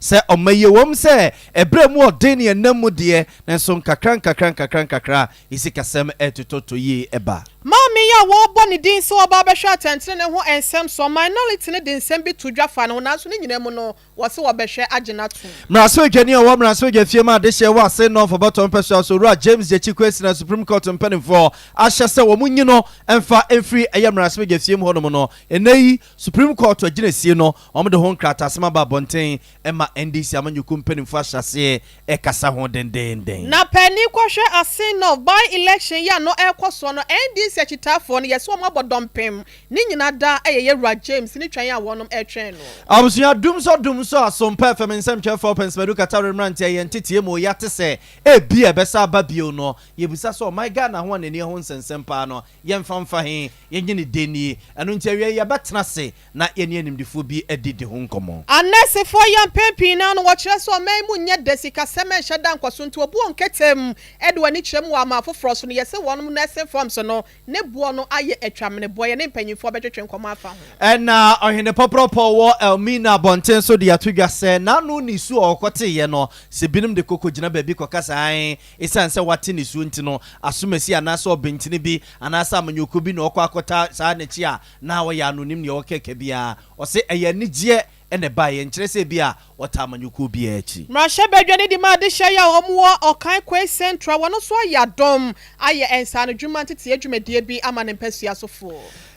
se omaye wom se ebre mu odeni enam mu de nanso nkakran isikasem etutoto yi eba Mami ya wo boni din so oba be hwa atentene ne ho ensem so minority ne din sem bi to dwafa no nanso ne nyina mu no wo se wo be hwe agena to mraso dwani o mraso dwafie ma de hye wo ase no for bottom person so Ra James Jechikwesi na Supreme Court mpeni for ahye se wo munyi no emfa efri eye mraso dwafie mu hono no enayi Supreme Court agina sie no omde ho nkrata asema ba bonten ema NDC amanyuku mpeni for ahyase ekasa ho dendenden na pani kwhwe ase no by election ya no ekoso no NDC achitafo no yeso mo abodompem ni nyina da eye Ra James ni twan ya wonom etwen no abusuya dumso Sompa FM nsem chefo pensmedu katare mrantie ye ntetie mo yate se ebi ebesa babio no yebusa so my God na ho anani ho nsensem pa no yemfamfa he yenyine deni anu ntiawie ye betena se na yeni animdifo bi edidi ho nkomo anese for yan pepi na no wo kire so mai mu nya desika sema hyeda nkwaso nti obu onketem edwani kyerem wa ma foforo so no yese wonom na ese form so no ne buo no aye atwamene boye ne mpanyimfo betwetwe nkomo afa ho ena ohene popropo wo Elmina bonten so de atudwa se na no nisu okote ye no se binim de kokogina baabi kokasa an esanse wate nisu nti no asomasi anasa obentini bi anasa amanyoko bi na okwa saa ne chi a na wo ya anonim ne okeke bia o se eyanigye ene baye nkyerese bia otamanyoko bi achi mrashe bedwani di ma de hye ya omwo okan kwe central wono so ya dom aye ensa no dwuma tete adwumadie bi ama ne mpasua sofo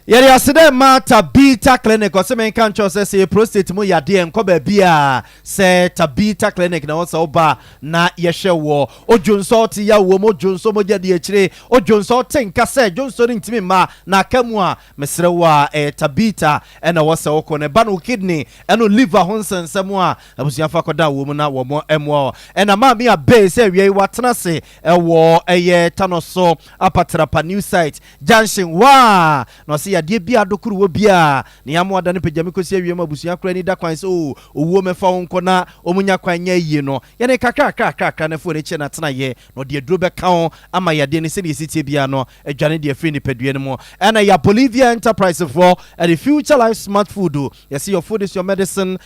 yeri aside mata beta clinic o se men kan cho se prostate mu yade enko ba bia se tabita clinic na wo se oba na yehwe wo ojonso ti ya wo mo jonso mo jade akire ojonso tenka se jonso ntimi ma na kamu a mesre wa tabita ena wo se okọ ne ba no kidney eno liver honsensem a abusia fa koda wo mu na wo mo emo ena ma mi a be se wie watena se ewo eye tanoso apatrapa new site junction wa no se yade bia dokuru wo bia ne yamoada ne pejame kosi awie mabusia kura ni da kwan se owo mefa wonko na omunya kwan nya yie no ye ne kakra na fo ne che na tena ye no de duro be ka ama yade ne se ne sitie bia no adwane de afri ni padue ne mo ena ya Bolivia Enterprise for the future life smart food you see your food is your medicine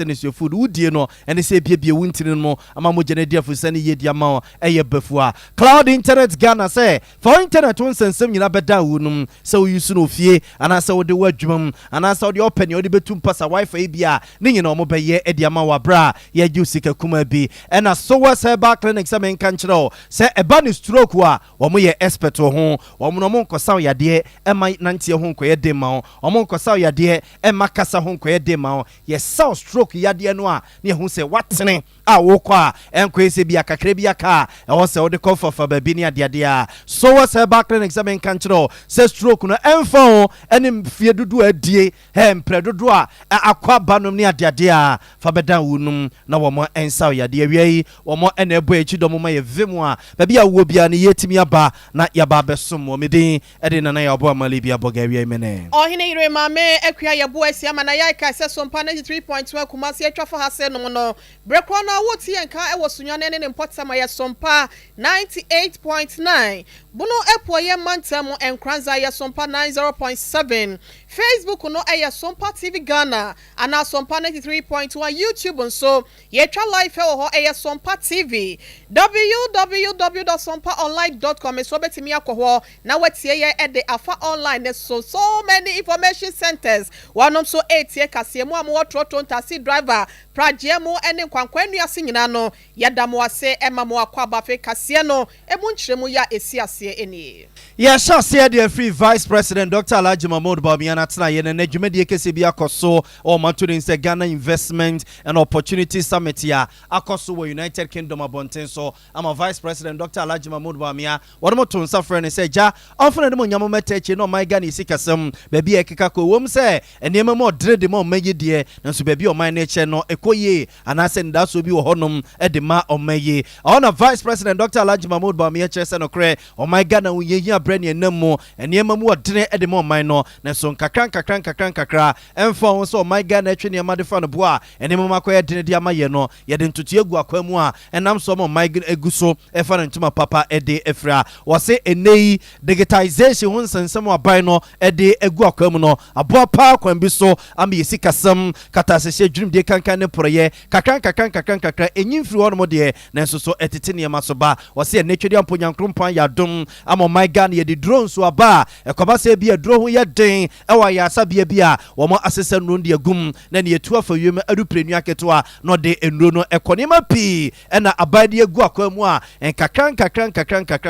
is your food udie no ene se bia wuntini no ama mo jene dia fusa ne ye dia ma eye bafua cloud internet Ghana say for internet won sensem nyina beda wunum se wo yusu no fie anasa wo de wadwum anasa wo de open wo de betum pasa wifi bia ne nyina omo be ye ediama wa bra ye ju sika kuma bi ena so was herbal clinic se men kan kire se eba ni stroke wa wo mo ye expert ho wo mo no mo nkosa yade e ma nante ho nkoye de ma wo mo nkosa yade e makasa ho nkoye de ma ye saw stroke yade no a ne hu se watene a wo kwa enkoye se bia kakra bia ka e wo se wo de comfort fa ba bi ne ade a so was herbal clinic se men kan kire se stroke no emfa ene fie dudu adie mpre dudu a akwa banom ne ade a fa beda wunum na wo mo ensa yade awie wo mo ene ebo echi do mo ma ye vemu a ba bia wo bia ne yetimi aba na ya ba besom wo medin ede na ya obo amali bia boga awie mene ohine ire mame akua ye bo asia ma na ya ka se Sompa 93.1 kumasi atwafo ha se no no brekro na wo tie nka e wo sunwane ne mpotsa ma ye Sompa 98.9 Buno epo ye mantam enkranza ye Sompa 90.7 Facebook no ye Sompa TV Ghana ana Sompa 93.1 YouTube nso ye twa live ho ye Sompa TV www.sompaonline.com so betimi akoho na watie ye e de afa online so many information centers wanom so etie kase mu am wotroto ntasi driver praje mu ene kwankwannu ase nyina no yedamo ase ema mu akwaba fe kase no emu nkyeremu ya esi ase eni ya shase de free vice president Dr. Alhaji Mahmoud Bawumia tena ye ne dwumadi kese bi akoso o mantuni se Ghana Investment and Opportunity Summit ya akoso wo United Kingdom abonten so ama vice president Dr. Alhaji Mahmoud Bawumia wono to nsa frɛ se ja ofene dem nyamo metachi no my Ghana isikasem baabi ekeka ko wom se enema mo drede mo maye de nso baabi o man na eche no ekoye anase nda so bi wo honom de ma o maye ona vice president Dr. Alhaji Mahmoud Bawumia kyerɛ se no kre o my Ghana wo yehi abrane enam mo enema mo drede de mo man no nso nka kakra emfa won so my Ghana atwe ne ma de fa no bo a ene mama koye de de ama ye no ye de ntutu egu akwamu a enam so mo my egu so e fa ntuma papa e de efra wo se enei digitization hun sensem aban no e de egu akwamu no abo pa kwan bi so am ye sikasam katasese dwum de kankan ne proye kakra enyimfiri wono mo de na nso so etete ne ma so ba wo se ne twedi ampo nyankrompan ya dom am my Ghana ye de drone so aba e koba se bi e drone ho ye den e wa ya sabia bi a wo mo asese no de agum na ne yetu afa wiem adu prenu aketo a no de enro no ekonema pi e na abade egu akwamu a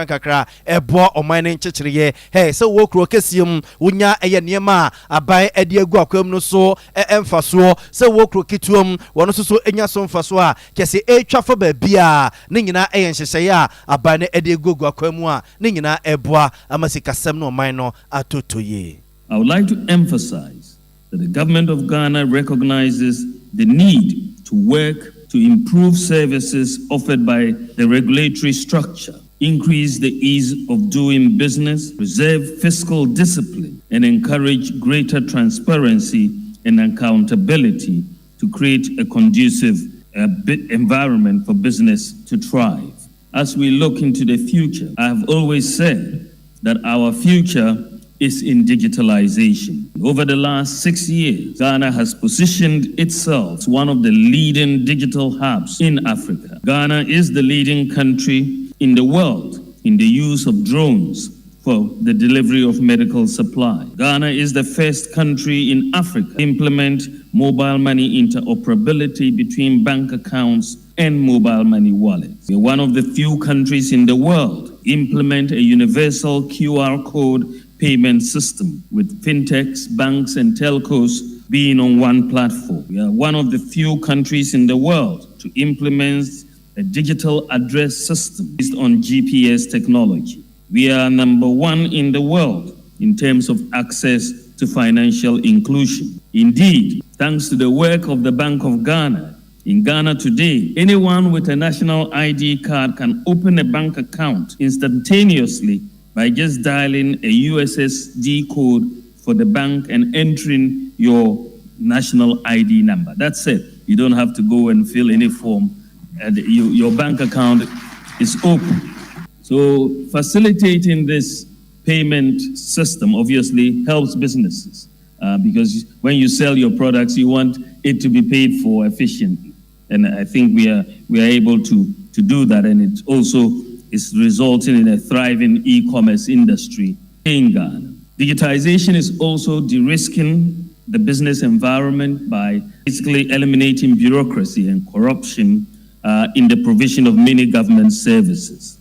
kakra ebo oman ne nchechireye he se wo kro kesiem wonya eye niema aban ade egu akwamu no so emfaso se wo kro kituom wono so enya so mfaso a kese etwafa ba bia ne nyina eye nhyehyeye a aban ne ade egu akwamu a ne nyina eboa amasikasem no oman no atotoye. I would like to emphasize that the government of Ghana recognizes the need to work to improve services offered by the regulatory structure, increase the ease of doing business, preserve fiscal discipline, and encourage greater transparency and accountability to create a conducive environment for business to thrive. As we look into the future, I have always said that our future is in digitalization. Over the last 6 years, Ghana has positioned itself as one of the leading digital hubs in Africa. Ghana is the leading country in the world in the use of drones for the delivery of medical supplies. Ghana is the first country in Africa to implement mobile money interoperability between bank accounts and mobile money wallets. We are one of the few countries in the world to implement a universal QR code payment system, with fintechs, banks, and telcos being on one platform. We are one of the few countries in the world to implement a digital address system based on GPS technology. We are number one in the world in terms of access to financial inclusion. Indeed, thanks to the work of the Bank of Ghana, in Ghana today, anyone with a national ID card can open a bank account instantaneously by just dialing a USSD code for the bank and entering your national ID number. That's it. You don't have to go and fill any form, and your bank account is open. So facilitating this payment system obviously helps businesses because when you sell your products, you want it to be paid for efficiently. And I think we are able to do that, and it also is resulting in a thriving e-commerce industry in Ghana. Digitization is also de-risking the business environment by basically eliminating bureaucracy and corruption in the provision of many government services.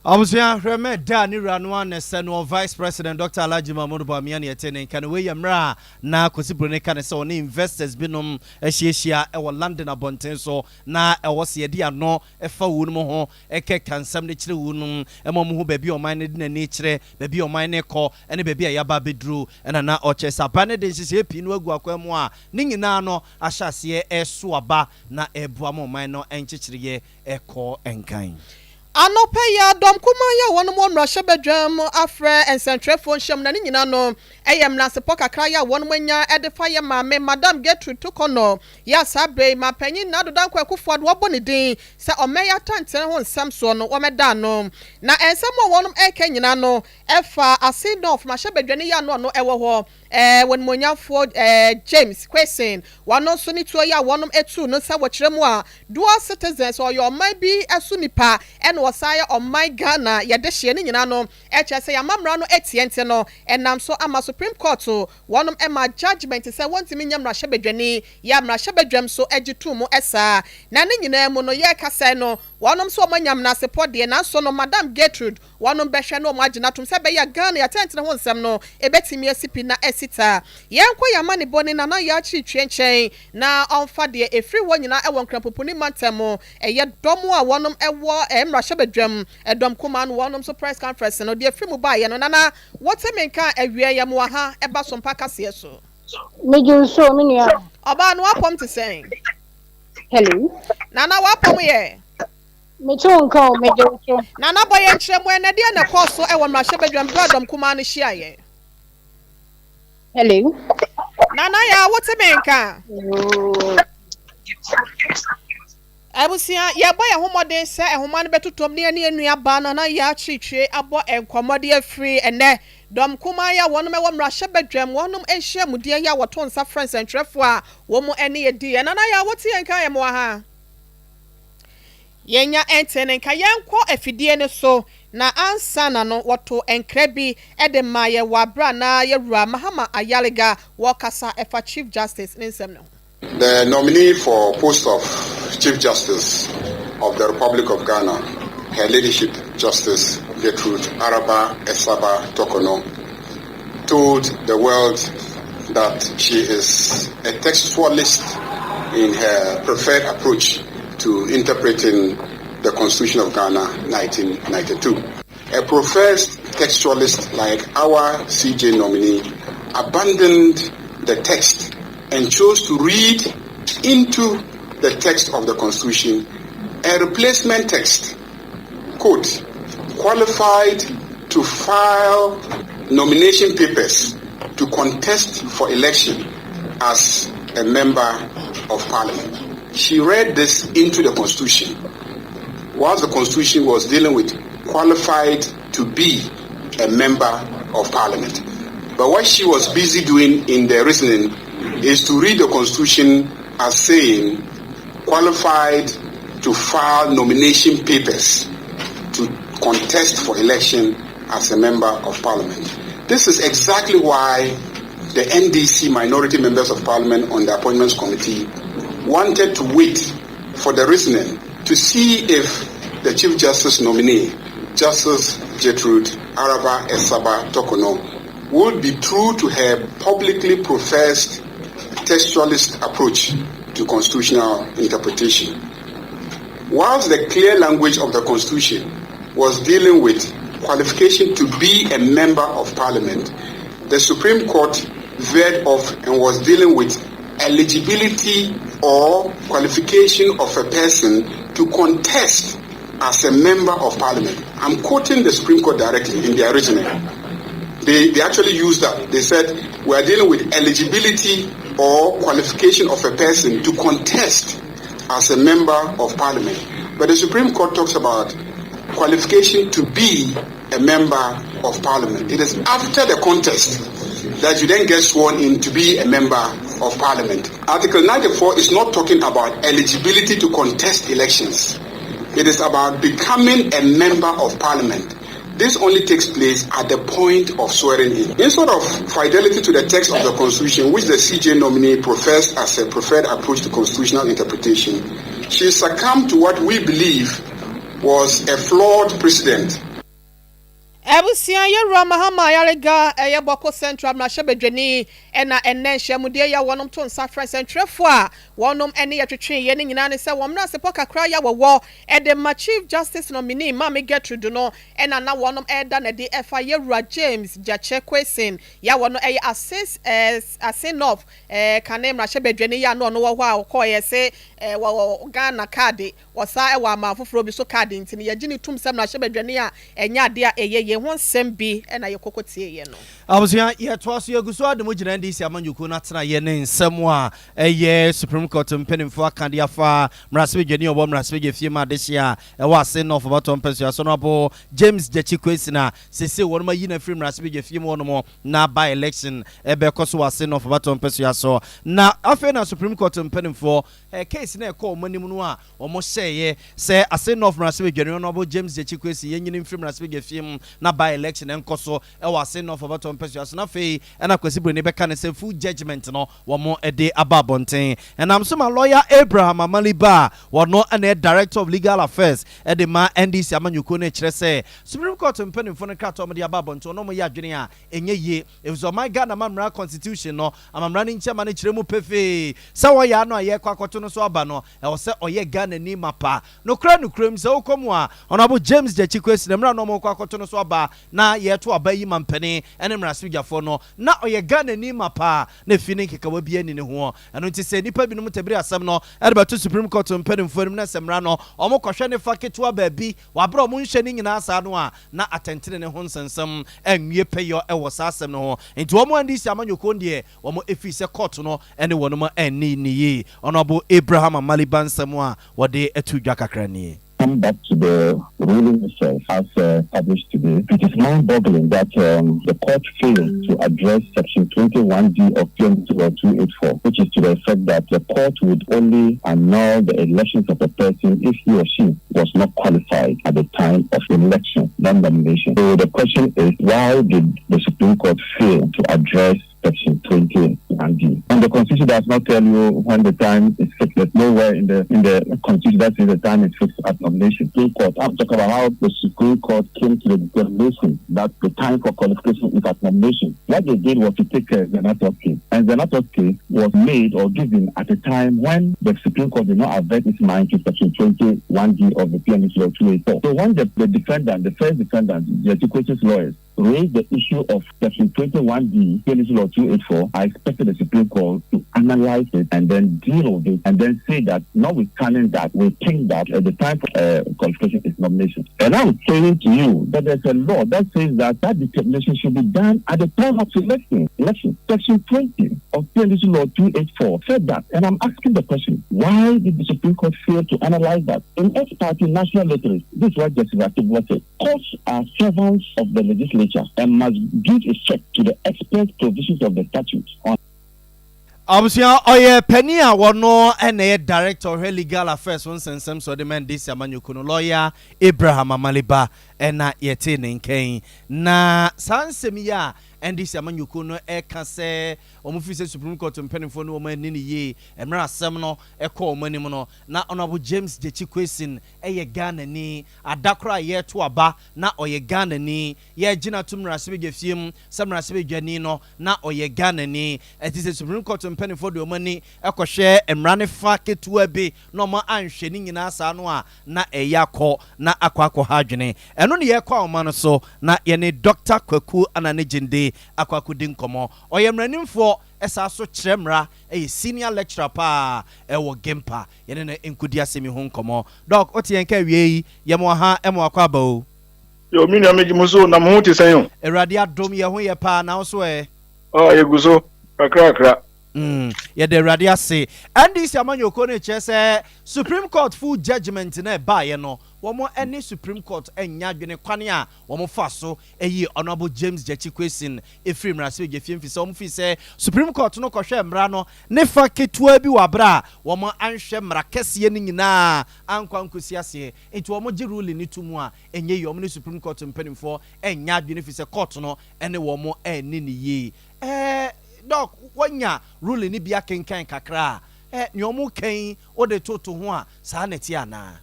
Abusia Reme Dani Ranwan Seno Vice President Dr. Alhaji Mahmoud Bamiani Etene kan we yamra na kosibro kan se oni investors binom ehia e wo London abonten so na e wo se de ano e fa wonu mo ho e ke kansam ne kire wonu e mo ho ba bi o man ne de na ne kire ba bi o man ne ko ene ba bi a yaba bedru ena na o chesa pa ne de nhye pi no agu akwam a ne nyina no ahyase e so aba na e boa mo man no enkyekireye e ko enkan. Anope ya dom kuma ya wonu mo nra hyebedwam afre ensentrefo nhyem na nyina no eyem na sepo kakra ya wonu manya edefa ya maame Madam Gertrude Tokono ya sabre ma panyin na dodan kwakufo ado obo ne din se omeya tanten ho nsam so no omeda no na ensem wonum eke nyina no efa asidof ma hyebedwane ya no ewo ho when monyafo James Question wano so ni tuo ya wonum etu no sa wokyeremu a dual citizens or your might be asunipa and wasaya on my Ghana ya de hye ni nyina no eche se ya mamra no etiente no enam so ama Supreme Court wonum ema judgment se wontimi nyamra hyebedwane ya mra hyebedwam so egitu mu esa na ne nyina mu no ye kasa no wonum so omanyam na sepɔ de na so no Madam Gertrude wonum behwe no omagina tum se be ya Ghana ya tente ho nsɛm no ebetimi asipi na sita yenko ya mani boni na na ya chi twenchen na onfa de efri wonyina ewo nkrampopuni mantemo eye domo a wonom ewo emra hyebedwam edom kuma no wonom so press conference no de efri mu ba ye no na wotemenka awie ya mu ha eba Sompa kase so meju so menua oba no apom te sen hello nana wapom ye meju nka o meju so nana boye nkyeremu ene de na course ewo mra hyebedwam bradom kuma no hia ye Hello. Nana ya what's a menka? Oh. Abusia ya boy a homode se e homan beto tom ne ne anua ba na ya chichwe abo enkomode afri ene dom kuma ya wonom e wo mrahye badwam wonom ehye mudie ya woto nsa friends and trefo a wo mu ene ye di na ya wote yenka ye mo ha yenya entene nka yenko afidie ne so na ansa na no woto enkrabi ede maye wabra na yewura Mahama Ayalega wo kasa efa Chief Justice nsem no. The nominee for post of Chief Justice of the Republic of Ghana, Her Ladyship Justice Gertrude Araba Esaba Tokono, told the world that she is a textualist in her preferred approach to interpreting the Constitution of Ghana 1992. A professed textualist like our CJ nominee abandoned the text and chose to read into the text of the Constitution a replacement text, quote, qualified to file nomination papers to contest for election as a member of Parliament. She read this into the Constitution, whilst the Constitution was dealing with qualified to be a member of Parliament. But what she was busy doing in the reasoning is to read the Constitution as saying qualified to file nomination papers to contest for election as a member of Parliament. This is exactly why the NDC minority members of Parliament on the Appointments Committee wanted to wait for the reasoning to see if the Chief Justice nominee, Justice Gertrude Araba Esaba Tokono, would be true to her publicly professed textualist approach to constitutional interpretation. Whilst the clear language of the Constitution was dealing with qualification to be a member of Parliament, the Supreme Court veered off and was dealing with eligibility or qualification of a person to contest as a member of Parliament. I'm quoting the Supreme Court directly in their original. They actually used that. They said, we are dealing with eligibility or qualification of a person to contest as a member of Parliament. But the Supreme Court talks about qualification to be a member of Parliament. It is after the contest that you then get sworn in to be a member of Parliament. Article 94 is not talking about eligibility to contest elections. It is about becoming a member of Parliament. This only takes place at the point of swearing in. Instead of fidelity to the text of the Constitution, which the CJ nominee professed as a preferred approach to constitutional interpretation, she succumbed to what we believe was a flawed precedent. Ebusia yewura Mahama Ayalega eyeboko central mrahye bedwani ena enenhye mudie ya wonom to nsa friends entrefo a wonom ene yetwetwe ye ne nyina ne se womna sepo kakra ya wowo edema Chief Justice nominee Mama Gertrude no ena na wonom eda na de efa yewura James Jache Kwesin ya wono eye asin of kane mrahye bedwani ya no wo a okoye se wo Ghana card wosa e wa amafoforo bi so card ntini ye gini tum se mrahye bedwani a enya ade a eye won sembi ena ye kokotie ye no abusia ye toaso ye guso ademo gina ndisi amanyuko na tena ye ne nsem a eye Supreme Court mpenimfo akande afa mrasebe dwani obo mrasebe je fie ma dehia e wa sen of baton peso so no abo James Jachi Kwesina sese wonma yi na free mrasebe je fie mo no na by election ebe koso wa sen of baton peso so na afa na Supreme Court mpenimfo case na e call manim no a omo sheye se asen of mrasebe dwani no abo James Jachi Kwesi ye nyini free mrasebe je fie na by election enkoso e wa sen of baton peso so na fe na kwesi bro ne beka ne se full judgment no womo ede ababonten and I'm so my lawyer Abraham Amaliba wono ane director of legal affairs ede ma NDC amanyuko na kire se Supreme Court mpanimfo ne krato mo de ababonten no mo ya adwene a enye ye if so my Ghana mamra constitution no amamra ne nchema ne kire mu pefe sa wo ya no aye kwakoto no so aba no e wo se oye Ghana ni mapa no kra no kram se wo komu a honorable James Jachi Kwesi na mra no mo kwakoto no so aba aba na yeto aba yi mampene ene mrasujafo no na oye Ghana ni mapa na fini kekawa bia ni ne ho eno nti se nipa binom tabiri asem no ebe to Supreme Court mpanimfo nim na semra no omo kohwe ne fa ketua baabi wabra omo nhwe ni nyina asa no a na atentene ne ho nsensem enwie peyo ewo sa asem no ho nti omo andi si amanyoko ndie omo efise court no ene wonoma enni niyi Honorable Abraham Amaliba nsem a wode etudwa kakra ni. Come back to the ruling itself as published today. It is mind-boggling that the court failed to address Section 21D of PMC Law 284, which is to the effect that the court would only annul the elections of a person if he or she was not qualified at the time of election, not nomination. So the question is, why did the Supreme Court fail to address Section 21D? And the Constitution does not tell you when the time is fixed. There's nowhere in the Constitution that says the time is fixed at nomination. Supreme Court, I'm talking about how the Supreme Court came to the determination that the time for qualification is at nomination. What they did was to take care of the Natos case. And the Natos case was made or given at a time when the Supreme Court did not avert its mind to Section 21D of the PMC Law 284. So when the defendant, the first defendant, the education lawyers, raised the issue of Section 21D, PMC Law 284, I expected the Supreme Court to analyze it and then deal with it and then say that, notwithstanding that, we think that at the time for qualification is nomination. And I'm saying to you that there's a law that says that determination should be done at the time of election. Section 20 of PMC Law 284 said that. And I'm asking the question, why did the Supreme Court fail to analyze that? In ex-party national literacy, this is what Justice Akibwa said. Courts are servants of the legislature and must give effect to the expert provisions of the statute. Abusia oye penny a wono ene director of legal affairs won sensem so the man this amanyuku no lawyer Abraham Amaliba ena yete ne nkan na sansem ya and this amanyuku no e ka se omufise Supreme Court mpanimfo no ma ni ye emra asem no e ko omanim no na Honorable James Jechikwesin eye Ghana ni adakra ye to aba na oye Ghana ni ye gina tumra sebe gefiem samra sebe dwani no na oye Ghana ni etise Supreme Court mpanimfo de omani e ko hwe emra ne fa ketua bi no ma anhwe ni nyina asa no a na eyakọ na akwa ha dwene eno ne ye kwa oma no so na ye ne Dr. Kwaku anane jinde akwakudi nkomo oyemranimfo esa so kyeremra senior lecturer pa ewo gempa yene na enkudi asemi ho nkomo doc otienka wiei yemo ha emo akwaba o yo mini amejimuso na mo ti senyo erade adom ye ho ye pa na so yeguso kakra ye de erade ase and this amanyoko ne chese Supreme Court full judgment na ba ye no womo any Supreme Court enya dwene kwane a womo fa so Honorable James Jechikwesin efrim rase gefiem fi so womo fi se Supreme Court no kohwe mra no ne fa ketua bi wabra womo anhwe mra kese ni nyina ankwa nkosi ase enti womo gi rule ni tumu a enye yom ne Supreme Court mpanimfo enya dwene fi se court no ene womo eni ni ye doc wanya rule ni bia kenkan kakra nyomu kan o de toto ho a sa neti ana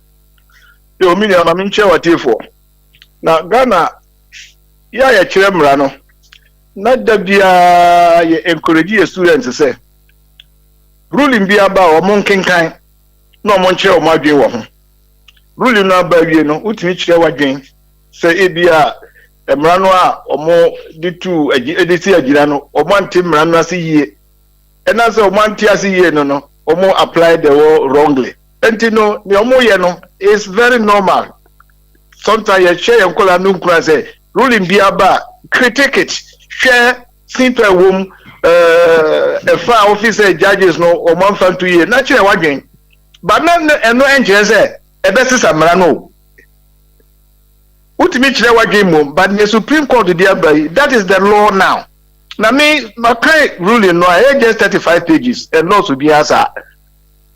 yo mini ama minche watifo na Ghana ya kyeremra no na da bia ye encourage students say ruling bia ba o mon kenkan na o mon kyerɛ o ma adwen wo ho ruling no ba wie no utimi kyerɛ wadwen sɛ ebia emra no a o mo di tu editi agira no o mo ante mra no ase yie ena sɛ o mo ante ase yie no o mo apply the law wrongly. No, the is very normal. Sometimes you share your color no say ruling biaba critique it share simple room a far officer judges no or 1 fan 2 years naturally wagin but no engine say e best samra no utimi chire wagin mum but the Supreme Court there that is the law now. Na me my ruling no I just 35 pages and not to be answer.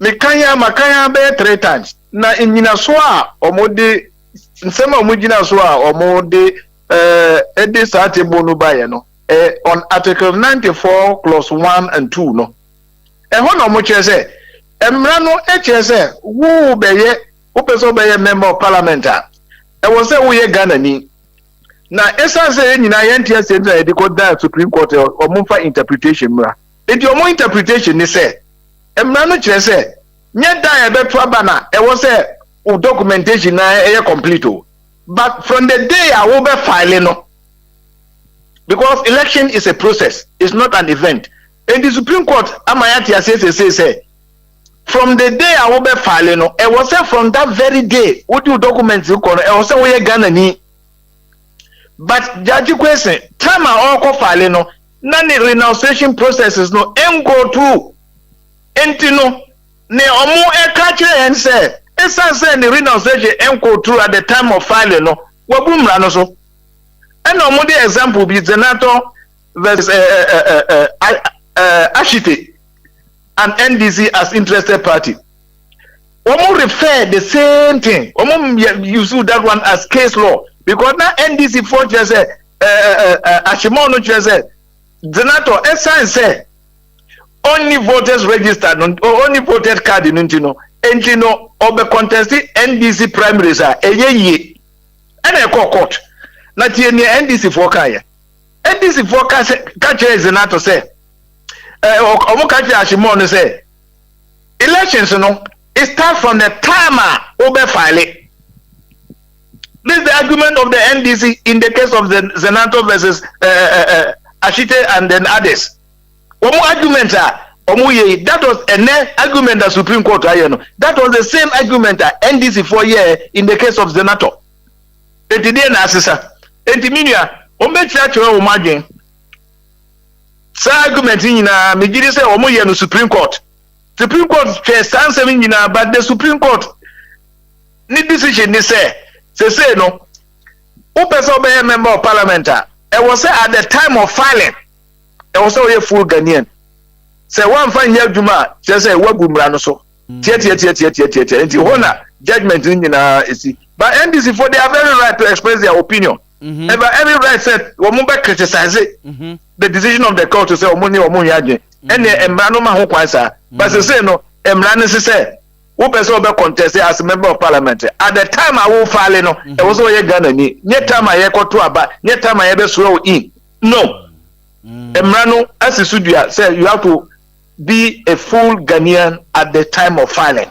Makanya be 3 times na enyina so a omode nsema omugina so a omode edi sate bonu baye no on article 94 clause 1 and 2 no ho no mo kyerese emra no kyerese wo beye wo peso beye member of parliament a wo se wo ye Ghana ni na esanse enyina ye ntia se na edi ko da Supreme Court omumfa interpretation mra edi omo interpretation ni se emra no kyerese nye da e beto aba na e wo se o documentation na e complete o but from the day I will be filing, no, because election is a process, it's not an event. And the Supreme Court, Amayati say, from the day I will be filing, no, it was from that very day. What you documents you call it was we Ghana ni. But Judge question, time I all filing, no, none of renunciation processes no, go through. Entino, ne omo e catch and say. Esa say the renunciation enko through at the time of filing no wabumra no so and no the example be Senator versus Ashite and NDC as interested party. Omo refer the same thing. Omo use that one as case law because now NDC for just say Ashimo no just say Senator Esa say only voters registered only voted card in Ntino Entino obe contesting NDC primaries are ye and a court. Not here near NDC for Kaya. NDC for catcher is not to say. Omokachi Ashimon say elections no it starts from the timer obe file. This is the argument of the NDC in the case of the Zenato versus Ashite and then others. Omo arguments are that was an argument that Supreme Court that was the same argument that NDC for year in the case of Zenato. Etidian assessor. Entiminia, Ome Church or Margin. Sa argument in Mijiri say Omoye no Supreme Court. Supreme Court stands seven but the Supreme Court need decision they say no. Who person be a member of parliament? It was at the time of filing. It was a full Ghanaian. Say one fine year Juma, just say what Gumrano so. Judgment in but NDC for they have every right to express their opinion. But every right said Womumba criticize it. The decision of the court to say Omoni Omuyaje. And the Emrano Mahokwansa. But they say no, Emrano say who person be contested as a member of parliament. At the time I will file no, it was all Ghana ni. Net time I go to about net time I ever throw in. No. Emrano as a studio say you have to be a full Ghanaian at the time of filing.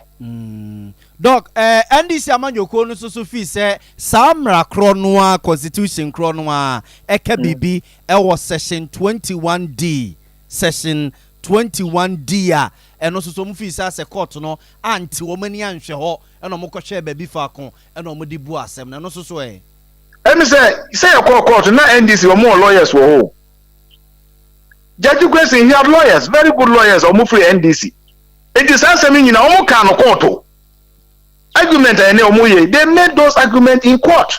Doc, NDC amanyoko no so fi say samra kronoa constitution kronoa eka bibi was section 21D section 21D a eno so mu fi say court no anti wo mani anhwe ho eno mo kwohwe ba bi fa kon eno mo di bu asem na no so so e me say court na NDC wo mo lawyers wo ho. Judge question he have lawyers, very good lawyers or free NDC. It is answer me omo kan court. Argument they made those arguments in court.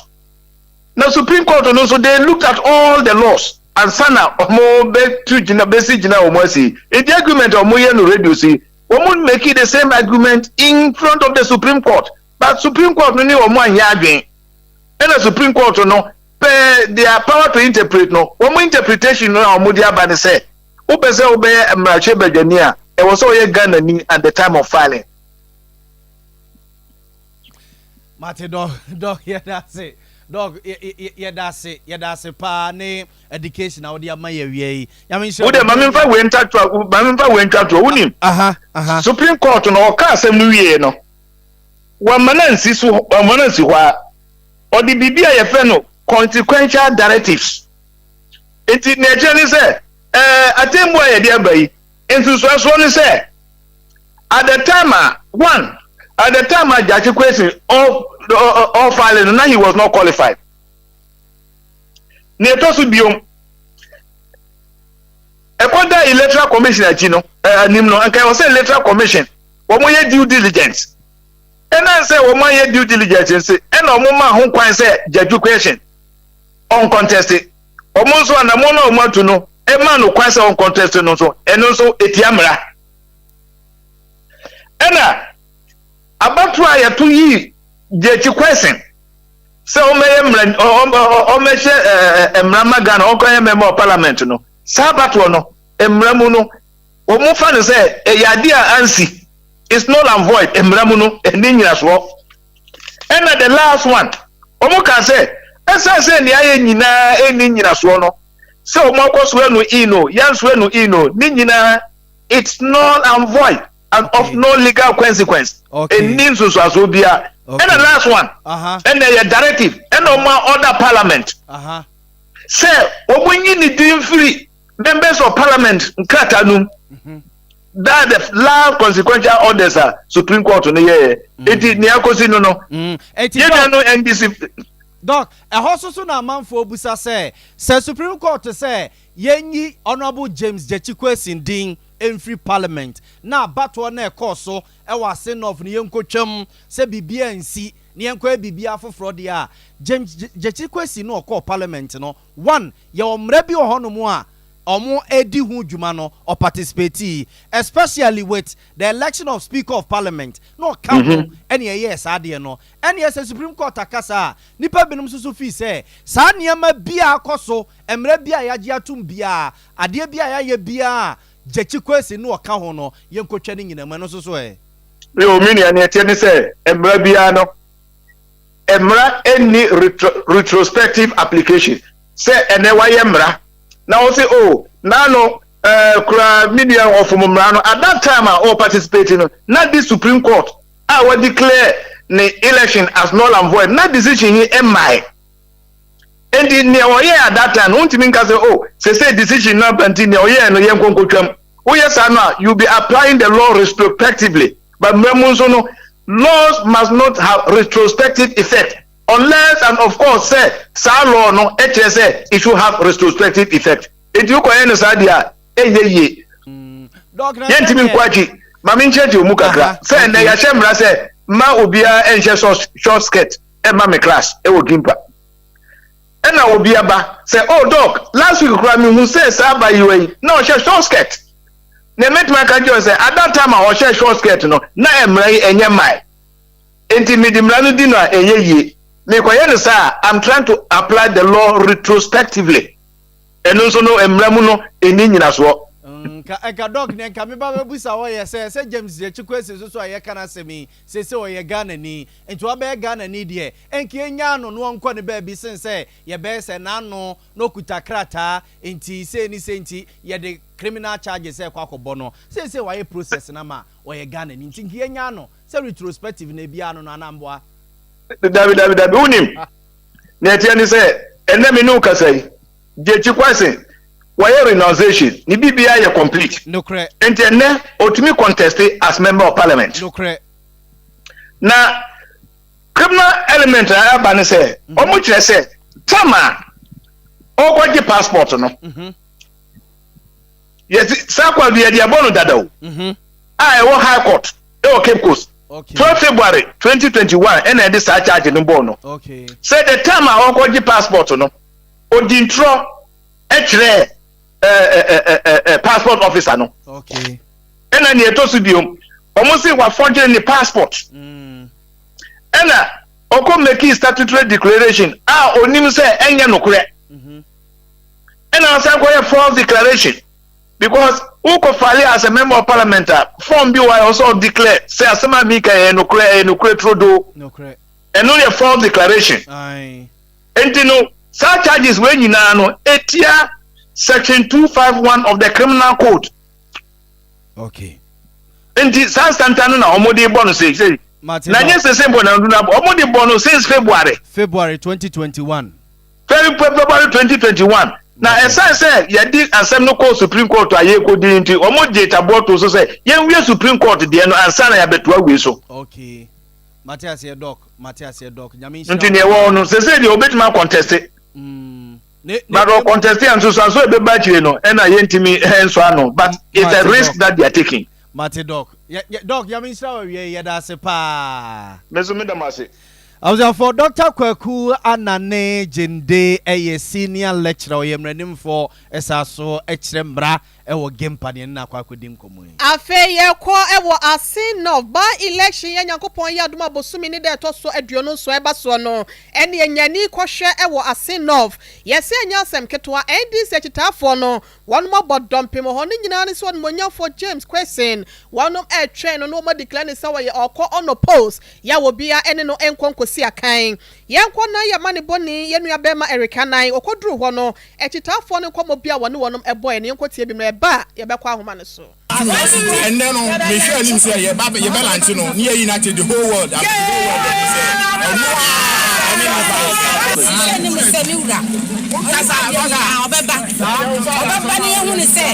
Now Supreme Court and also they looked at all the laws and sana omo be to jina basic jina omo si. The argument omo ye no reduce omo make it the same argument in front of the Supreme Court. But Supreme Court no ni omo anya adwen. And the Supreme Court no their power to interpret no omo interpretation no omo dia ba ne say Upese ube mrache bedenia. It was all Ghana ni at the time of filing. Mate dog, yeah that's it. Dog, yeah that's it. Pa ne education na odi ama ye. Ya mean sure. Ode mamimfa wenta to unim. Supreme Court no ka asem no wie no. Wa manansi hwa. Odi bibia ye fe no consequential directives. Enti na je ni say atembo ye dia bai into so ni say at the time Judge question all filing now he was not qualified. Ne to so biom Ekwada electoral commission agino nimno anka o say electoral commission wo mo ye due diligence and I say wo mo ye due diligence say and o mo ma ho kwan say Judge question uncontested o mo so na mo na o matu no e ma no kwan say uncontested no so eno so etiamra ena abatu aya to yi Judge question say o me o me she emra magana o kwa member of parliament no Sabatu no emramu no o mo fa no say yade a ansi is null and void emramu no eni nyina so and the last one o mo ka say esa say ni aye nyina eni nyina so no say o mo akoso enu ino yanso enu ino ni nyina it's null and void and of no legal consequence eni nso so bia and the last one and the directive and no more other parliament. Say, when you need free members of parliament, Katanum, that the last consequential orders are Supreme Court on the year. It is Niakosino, no, NDC. Doc, a horse soon a man for Busa say Supreme Court to say, Yenyi Honorable James Jechikwes in Ding in free parliament. Now, but one a course so I was sent off Nyanko Chum, say Bibia and see Nyanko Bibia for Fraudia. James Jechikwes no call parliament, no one, your mrebi or honomua. Or more edi hu jumano or participate, especially with the election of Speaker of Parliament. No count any yes, idea no. Any yes, Supreme Court akasa. Nipa benum susu fi say. Sa niyama biya koso. Emre biya ya jiatum biya. Adie biya ya ye biya. Jechikwesi no account hono. Yenko training in a mano susu eh. Yo mini ane tieni say. Emre biya no. Emra any retrospective application. Say ene wa yemra. Now say, oh, now media of Mumrano at that time all participating, not the Supreme Court. I will declare the election as null and void. Not decision in MI. And in the at that time, won't you mean say, oh, say decision not until the year no young conquer. Oh, yes, I know you'll be applying the law retrospectively, but Memunzono laws must not have retrospective effect. Unless and of course say law no HSA it should have retrospective effect. If you can understand that ye yentimi kwaji mami ncheji omukakra say na ya shemra say ma obia enche short skirt e ma me class e wo gimpa e na obia ba say oh doc last week kra me hu say sa ba you no short skirt na met my kajo say at that time I was short skirt no na emrai enye mai enti midimra no di no enye ye. I'm trying to apply the law retrospectively. And also no emramuno in as well. Eka dog ne nka me ba busa wo ye say James Jechikwes so ye kana semi say ye Ghana ni ento ba Ghana ni de enke enya no no nko ne ba bi say ye be say na no kuta krata enti say ni senti ye de criminal charges say kwakobo no say wa ye process na ma wo ye Ghana ni enti nke enya no say retrospective na bia no anamboa David unim na tiani say ene me no kasai Jechikwes why renunciation ni bibia ye complete no correct ene otumi contest as member of parliament no correct na criminal element aba ne say omo kire say tama ogoje passport no yes sakwa bi dia bonu dadaw I wo high court e o Cape Coast. Okay. 12 February 2021 and this charge no bono. Okay. Say the time I go the passport no. Odintro passport officer no. Okay. And then you to studio almost say what forging the passport. And oko make statutory declaration onim say enya no correct. And I say go false declaration because who could file as a member of parliament form bi I also declare say asema mika no correct trodo no correct and only a false declaration aye no such charges when you know etia section 251 of the criminal code. Okay. Enti santana na omode bonus say na yes say bonus na omode bonus since February 2021. February 2021. Now as I said you did asem no call Supreme Court aye ko di nti omode tabot so say yen we Supreme Court de no ansa na ya beto we so. Okay. Matthias here doc nyame nti ne wo no say the obetima contest but contest and so be ba chire no e na yentimi enso ano but it's a risk that they are taking. Mate doc doc nyame nsa we ye da se pa meso me da mase. I was for Dr. Kwaku Anane Jende a senior lecturer yemrenim for esaso echrembra ewo gempani na kwakudim komu. Afe ye ko ewo asin of by election ye nyankopon ye aduma bosumi ni de to so aduono so eba so no ene enyani kohwe ewo asin of ye se nyasem ketwa NDC chitafo no one more bodompe mo hono nyina ni so monyo for James question one of a train no mo declare ni sawa ye okọ on post ya wo bia ene no enkonkosi akan ye nkọ na ye mane boni ye nua bema Ericanan okoduru ho no chitafo no komo bia wone wonom eboy ne enkotie bi me ba ye bekwa ahoma ne so and then me sure him say ye balance no near united the whole world Ni mo se mi wura. Kasa obeba. Obeba ni ehun ni se.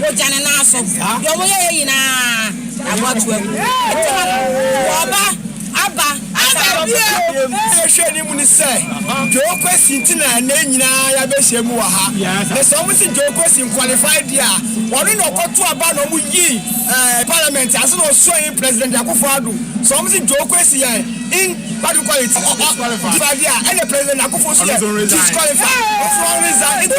O jane na so. Yo mo ye yina. Abotu e. Oba aba ehwe ni mu ni say Joko Sintina na nyina ya be hye mu wa ha na so mu si Joko Sin qualified dia wonu no koto aba no mu yi parliament aso no so yin president Akufo-Addo so mu si Joko Sin ya in bad quality qualified dia and the president Akufo-Addo disqualified for reason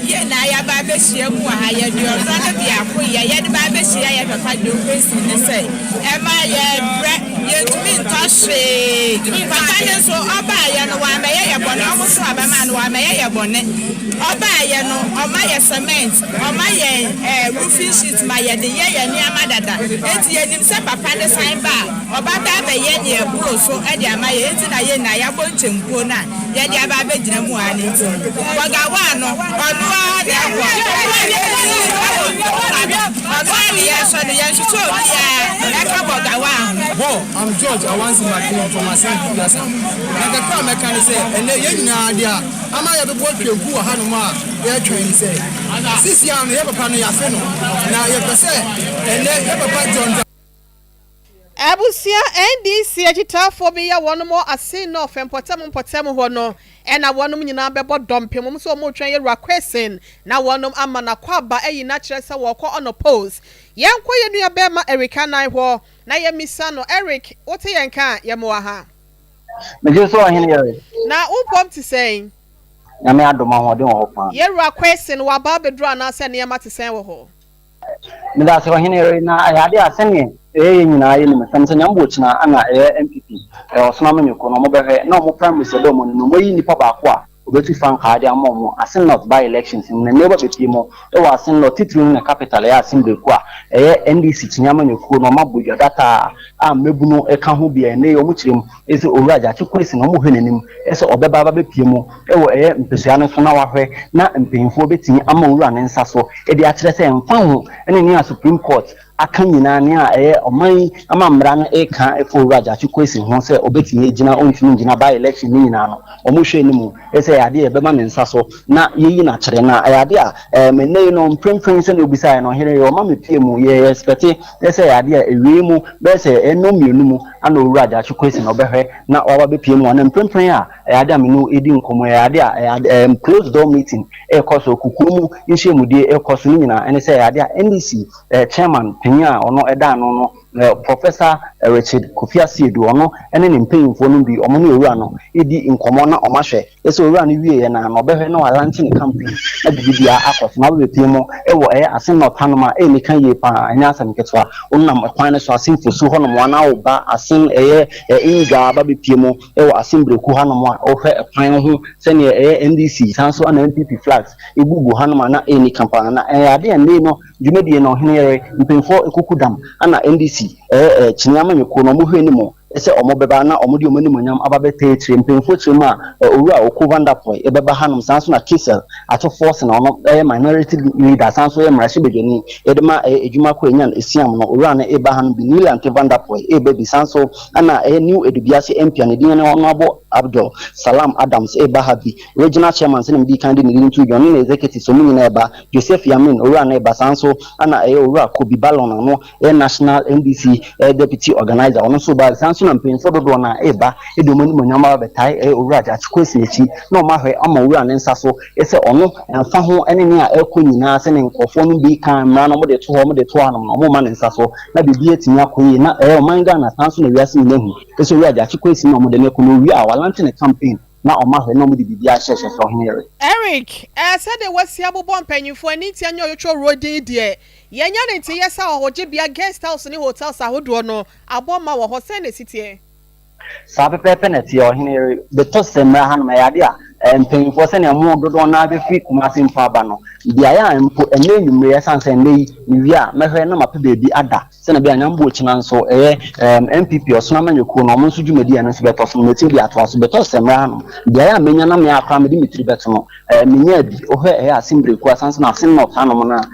ye na ya ba be hye mu wa ha ya bi o so na bia ko ye de ba be hye ya papa Joko Sin ne say e ma ye bre ye tumi ntoshe papa ye so oba ye no wa me ye bone o so aba ma no wa me ye bone oba ye no o ma ye cement o ma ye roofing sheet ma ye de ye ni amadada enti ye nim se papa de sign ba oba ba be ye ni eburo so e de ama ye enti na ye na ya bonchempo na ye de aba be gina mu ani enti waga wa no onu a de akwa I'm George. I want to my from my son. And the crowd mechanic say, and they ain't no idea. I'm not able to go to Hanuma. They're trying to say, this young, you have a pan, you have now you have to say, and then you have a pan John. Abusia NDC agitafo bi ya wono mo ase no fempotem ho no e na wono nyina bebo dompe mum so mo twen ye requesting na wono ama na kwaba eyi na kire se wo ko on pose yenko ye nua be ma Erika nan ho na ye misa no Eric wote yenka ye mo ha me je so ahene ye na upom ti saying na me adoma ho de ho pa ye requesting wa ba bedro na se ne ma ti sen wo ho me da so ahene ye na ayade asene nyina ye ni mesam nyambo china ana MPP osona manyoko no mo behwe na mo prime minister do mo no mo yi nipa ba ko a obetu fan card amom asin not by elections na neighbor bepi mo e wa asin not titru na capital ya asin be ko a NDC chinyama nyoko no mabodwa data a mebuno e ka ho bia na yo mo chirem ese owuraja chikwesi no mo hwenanim ese obeba ba bepi mo e wo mpesua no so na wahwe na mpemfo betini ama owura ne nsa so e de a kire se mfa ho ene ni Supreme Court akanyina ne a oman amamra no e ka e for raja chikwesi ho se obetini gina ontini gina by election ni nyina no omuhwe ni mu ese yade e bema ne nsa so na yeyi na kire na yade a menei no mpremfren se ne obisa no here yo mama pie mu ye expect ese yade a ewie mu be se eno mienu mu ana owuraja chikwesi no behwe na waba be pie mu na mpremfren a yade a menu edi nkomo yade a closed door meeting e koso kukumu nhemudie e koso ni nyina ene se yade a NDC chairman ono eda no Professor Richard Kofi Asiedu ono ene ne mpanyimfo no bi omo ne owura no edi nkomo na omahwe ese owura no wie na no behwe na walanti ne campaign adibia akọs na be pimo ewo asen no tanoma e mekan ye pa anya asem ketwa onnam kwan ne so asen fosu ho no mo na oba asen inga ba be pimo ewo asen breku ha no mo ohwe kwan ho se ne NDC sanso ana MPP flags ebubu ha no ma na ni campaign na ade ande no dwumedie no henere mpanyimfo ekukudam ana NDC chinyama nyoko no mo hwe ni mo ese omo beba na omo di omo ni monyam ababe teetire mpemfo chima owura okuvanda point ebeba hanum sanso na kisel ato force na ono minority leader sanso mrashe begeni edema ejuma ko enyan esiam no owura na eba hanum bi nila antivanda point ebebi sanso ana new edubiase MP na din na ono abo Abdul Salam Adams eba habi regional chairman se mbi kan de ni ntu jo ni executive so munyi na eba Joseph Yamin owura na eba sanso ana owura Kobi Ballon no national NDC deputy organizer ono so ba sanso na mpemfo dodo na eba edomani monyama betai owuraja chikwesi echi na omahwe ama owura ne nsa so ese ono fa ho ene ne a ekonyina se ne nkofo no bi kan mra no mo de to anom no mo ma ne nsa so na bibi etinya koyi na omanga na sanso na wiase ne hu ese owuraja chikwesi na mo de ne kono wi a walante ne campaign na omahwe no mo de bibi a hyehye so henere Eric said the wasi abobo mpanyimfo ani ti anya oyocho road de yenya ne ti yesa ohoje bia guest house ni hotels ahodo no aboma wo ho se ne sitie sabe pepe na ti henere beto semra han ma yade a mpanyimfo se ne mo dodo na be fi kumasi mfa ba no bia ya mpo ene nwumre sanse nei wi a mehwe na mape bebi ada se na bia nyambo china nso MPP osona manyoko no mo nso dwumadi ya nso beto so meti bia to aso beto semra han bia ya menya na me akra me di mitri beto no menya bi ohwe assembly ku asanse na asen no tanom na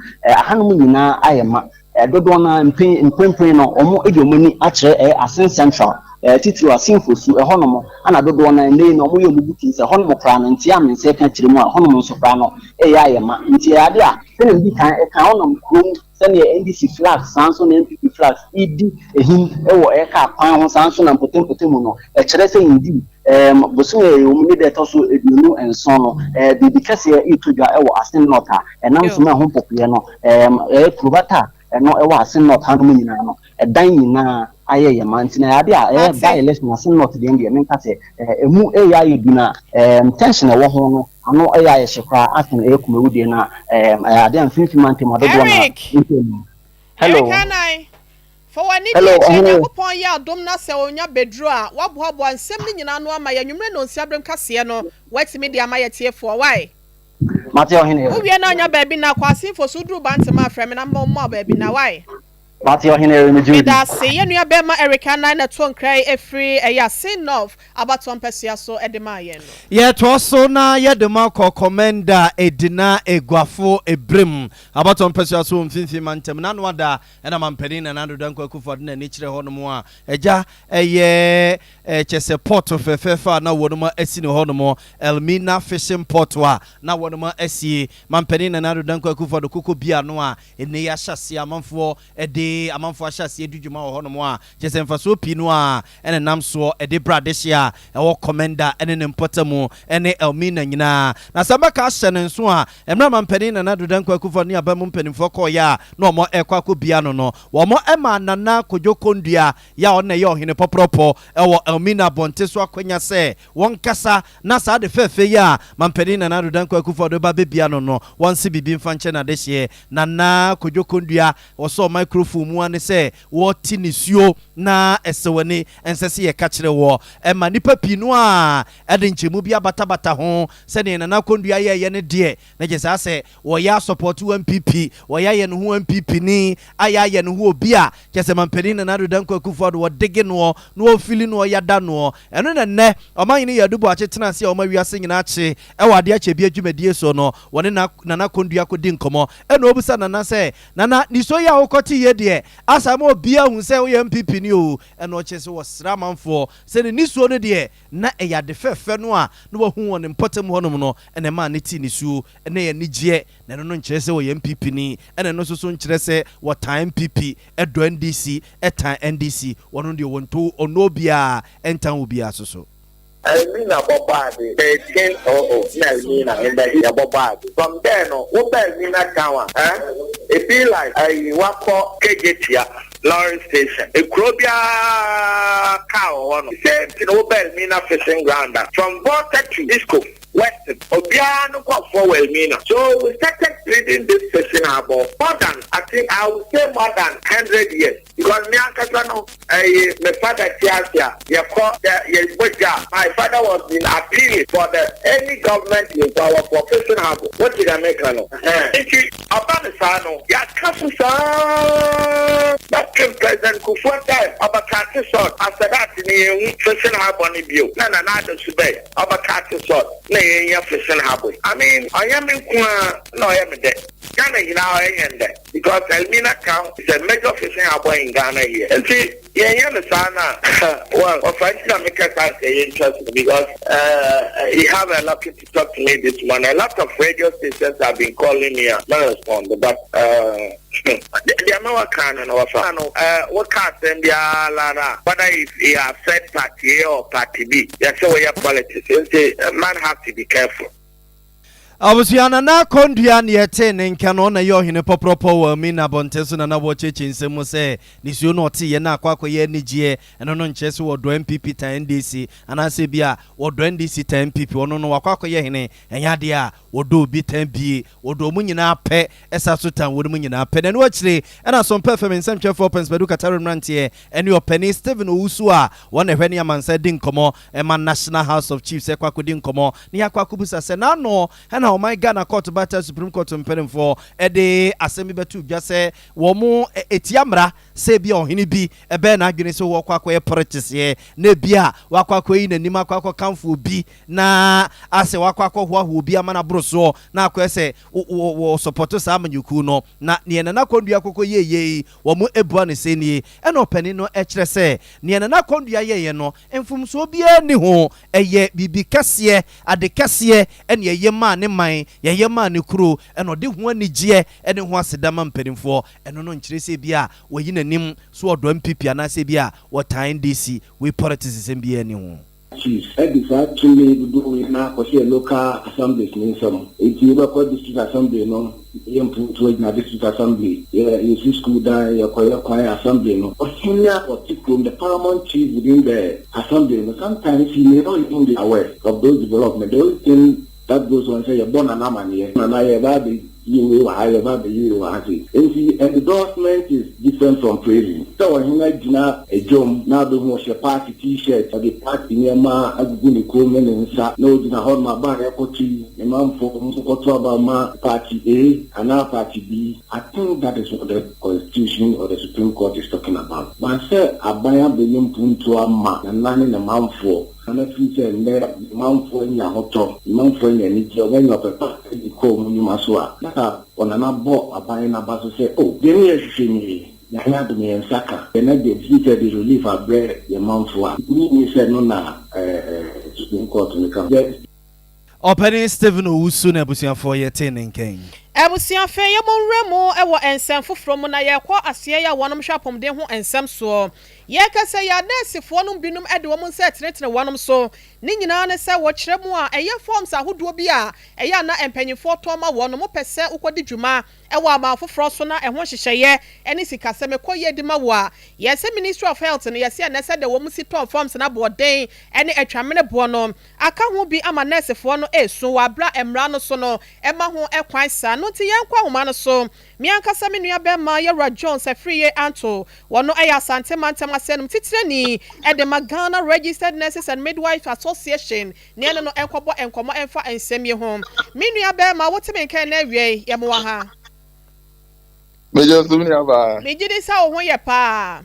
hanom nyina ayema dodo na mpempen no omo ediomani akire Asen Central titi Asen Fosu honom ana dodo na nei no mo yemu buti se honom kra no ntia men se ka kire mu a honom so kra no ya yema nti ade a se ne bi kan honom krom se ne NDC flag sanso na MPP flag idi ehim ewo ka kwan ho sanso na potem no kire se indi bosume omuni de toso edunu enso no bibi kase itudwa ewo Asen Nota enam so ma ho popie no probata no ewo Asen Nota no nyina no dan nyina aye ye manti na ade a by election Asen Nota de ndie menka se emu eya yeduna tension ewo ho no ano eya ye hekwa Asen ekumewudie na ade amfinfi manti madodo na hello for one need to point ya dom na se onya bedru a waboabo ansem ni nyina no ama ya nwumre no nsiabrem kase no wati media ma yetie for why Mateo hine wo wie na onya baabi na kwasin for sudru bantam afrem na mo baabi na why Mateo hine me judi da se ye nua be ma Erica na to nkrai efri ya sin of abaton pesia so edema ye no ye to so na ye de ma commander edina egwafo ebrem abaton pesia so mfinfi mantem na no ada na mampani na nado dan kwaku na ni kire ho no mo a eja eye chese port fefefa na wonuma asi ne ho no mo Elmina fishing port wa na wonuma asi mampani na nado dan kwaku kuko bia no a ene ya hyase amanfo ede amanfo ahyase edudwuma ho no mo a chese mfaso pi no a ene namso ede bradeshia ewo commander ene ne mpotamu ene Elmina nyina na samba ka hyene nso a emra mampani na nado dan kwaku ne abamu mpanimfo ko ya na omo ekwako bia no womo ema nana kojokondua ya one ye ohene popropo ewo Elmina bonte so akwanya se won kasa na sa de fefe ya mampani na nado dan kwaku do ba bebia no won se bibi mfa nche na de hye nana kojokondua wo so microphone mu ane se wo ti nisuo na esewani ensese ye ka kire wo ema nipa pinu a ede nchemu bia batabata ho se ne nana kondua ye ne de na je sa se wo ya support MPP wo ya ye no ho MPP ni aya ye no ho obi a kese mampani na nado dan kwaku do wo dege no no fili no ya da no eno na ne oman ni yadubo achetena se o ma wiase nyina ache e wade ache bia dwumadie so no wone na nana kondua kodi nkomo eno obusa nana se nana ni so ya okoti ye de asa ma obi ahun se wo MPP ni o eno chese wo sramanfo se ni so no de na e ya de fefe no a no wo hu won potem ho no ene ma ne ti ni su ene ye nigye na no nkyere se wo MPP ni ene no so nkyere se wo time MPP edo NDC etan NDC wono de wonto onobia entan obia so Elmina Bobadi, they came Elmina in the Bobadi. From there, no, what Elmina Kawa, it be like a Wako Kegetia, Lawrence Station, a Krobia cow, one, same to Elmina fishing ground. From Water to Disco, Western, Obiano for Elmina. So we started treating this fishing harbor more than, I think I would say more than 100 years. Because me and my father my father was in appeal for any government in our profession harbor. What did I make? That came President Kufuor about Katisot after that in the fishing harbor in view. No, Subay about Katisot, no, fishing harbor. I mean, I am in no, I am there. Ghana in our end because Elmina Town is a major fishing harbor in Ghana here. And see, well, of because he have a lot to talk to me this morning. A lot of radio stations have been calling me and not respond, but the American and our what can't send the Lara, whether if he have said party A or party B, that's the way your politics is. Man have to be careful. Abusiana na kondua ne yete ne nka no na ye ohene popropo wa mi na bonteso na bochechi nsemu se nisuo no ote ye na akwakọ ye nigye eno no nkyese wo do MPP tan NDC anase bia wo do NDC tan MPP ono no akwakọ ye hene enyade a wo do bi tan bi wo do mu nyina pɛ esa so tan wo mu nyina pɛ na no akire ena Sompa FM nsɛmtwe 4 pence bedu kataro mrantie ene opani Steven Owusu a wona hwɛ ne amansa di nkomo ema National House of Chiefs ekwakọ di nkomo ne akwakọ busa se na no ɛna ɔman Ghana court bata Supreme Court mpanimfoɔ ɛde asɛm bi bɛto dwa sɛ wɔn etiamra sɛ bi ɔhene bi ɛbɛn n'adwene sɛ wɔkɔ akɔyɛ politics na bi a wakɔ akɔyi n'anim akɔ akɔkamfo bi na asɛ wakɔ akɔhoahoa bi ama n'aboro soɔ na akɔyɛ sɛ wɔ support saa amanyɔkuo no na neɛ nana kɔndua akɔkɔ yɛyɛ wɔn ebua ne sɛ nie ɛna ɔpanin no ɛkyerɛ sɛ neɛ nana kɔndua yɛyɛ no mfomsoɔ biara ni ho ɛyɛ bibi kɛseɛ ade kɛseɛ ɛna yɛyɛ maa ne man yɛyɛ maa ne kuro ɛna ɔde ho anigyeɛ ɛne ho asedama mpanimfoɔ ɛno no nkyerɛ sɛ bi a wɔyi n'anim so ɔdɔ MPP anaasɛ bi a wɔtan DC we politics sɛm biara ni ho. Chief, that to me to do now because local assemblies mean some. If you ever call district assembly, no, you put to it district assembly. Yeah, you see school down, you choir assembly, no. Or senior or the paramount chief within the assembly, no. Sometimes he may not even be aware of those developments. The only thing that goes on say you're born an amani, and I have you have and see endorsement is different from praising. So when I dinner a jump now the most party t-shirt or the party near ma aguni komen and sa no dinner hold my bar equity a man for about ma party A and now party B. I think that is what the Constitution or the Supreme Court is talking about. But I say I buy a billion punto a ma and learning a man for. And if you say, "Mount for your hotel, Mount for your nature, when you're prepared to call me, Masua." That's on another boat, a buying a bus say, "Oh, there is me. You had me and Saka." Then I did the relief of bread, your mount for. Me said, "No, na, Supreme Court in the country." Opening Stephen Owusu na abusuafo yɛ ten nken. Abusuafo yɛ monremo ɛwɔ ensɛm foforo mu na yɛkɔ aseɛ yɛ wɔnom hwapɔmden ho ensɛm so. Yɛkasa yɛ adesifoɔ no binum ɛde wɔn nsa tenetene wɔnom so. Ne nyinaa ne sɛ wɔkyerɛ mu a ɛyɛ forms ahodoɔ bi a ɛyɛ na mpanyinfoɔ tɔma wɔnom pɛ sɛ ukɔdi dwuma ɛwɔ ama foforo so na ɛho hyehyɛyɛ ɛne sikasɛm ɛkɔ yɛ di ma wo a yɛsɛ Ministry of Health no yɛsɛ na sɛ de wɔn si tɔn forms na boɔden ɛne atwamene boɔ no aka ho bi ama nursefoɔ no esu wɔ abra mmra no so no ɛma ho ɛkwan saa no ti yɛn kwa homa no so miankasa me nua bɛma yɛra Jones afriye anto wɔno ɛyɛ asante mantam asɛnum titirani ɛde ma Ghana Registered Nurses and Midwives Association ne no ɛnkɔbɔ ɛnkɔmɔ ɛmfa nsɛm yi ho me nua bɛma woteme nkan na awie yɛmo wa ha Mejo sumni aba me gidi sa wo ho yɛ pa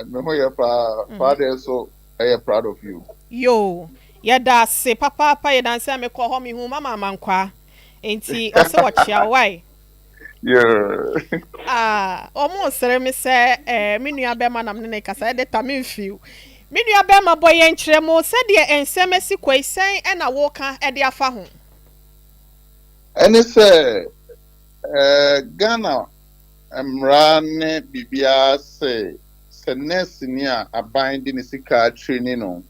me ho yɛ pa father so I am proud of you yo yɛda se papa yɛda nse me kɔ hɔ me hu mama mankwa enti ɔse wɔkyia why yeah almost sere me sɛ me nua bɛma nam ne kasa de ta me mfiu me nua bɛma bɔ yɛn kyerɛ mo sɛ de ensɛm asi kwɛsɛn ɛna wo ka de afa ho ɛne sɛ Ghana Mrane bibia sɛ nurse ni a aban de ne sika training no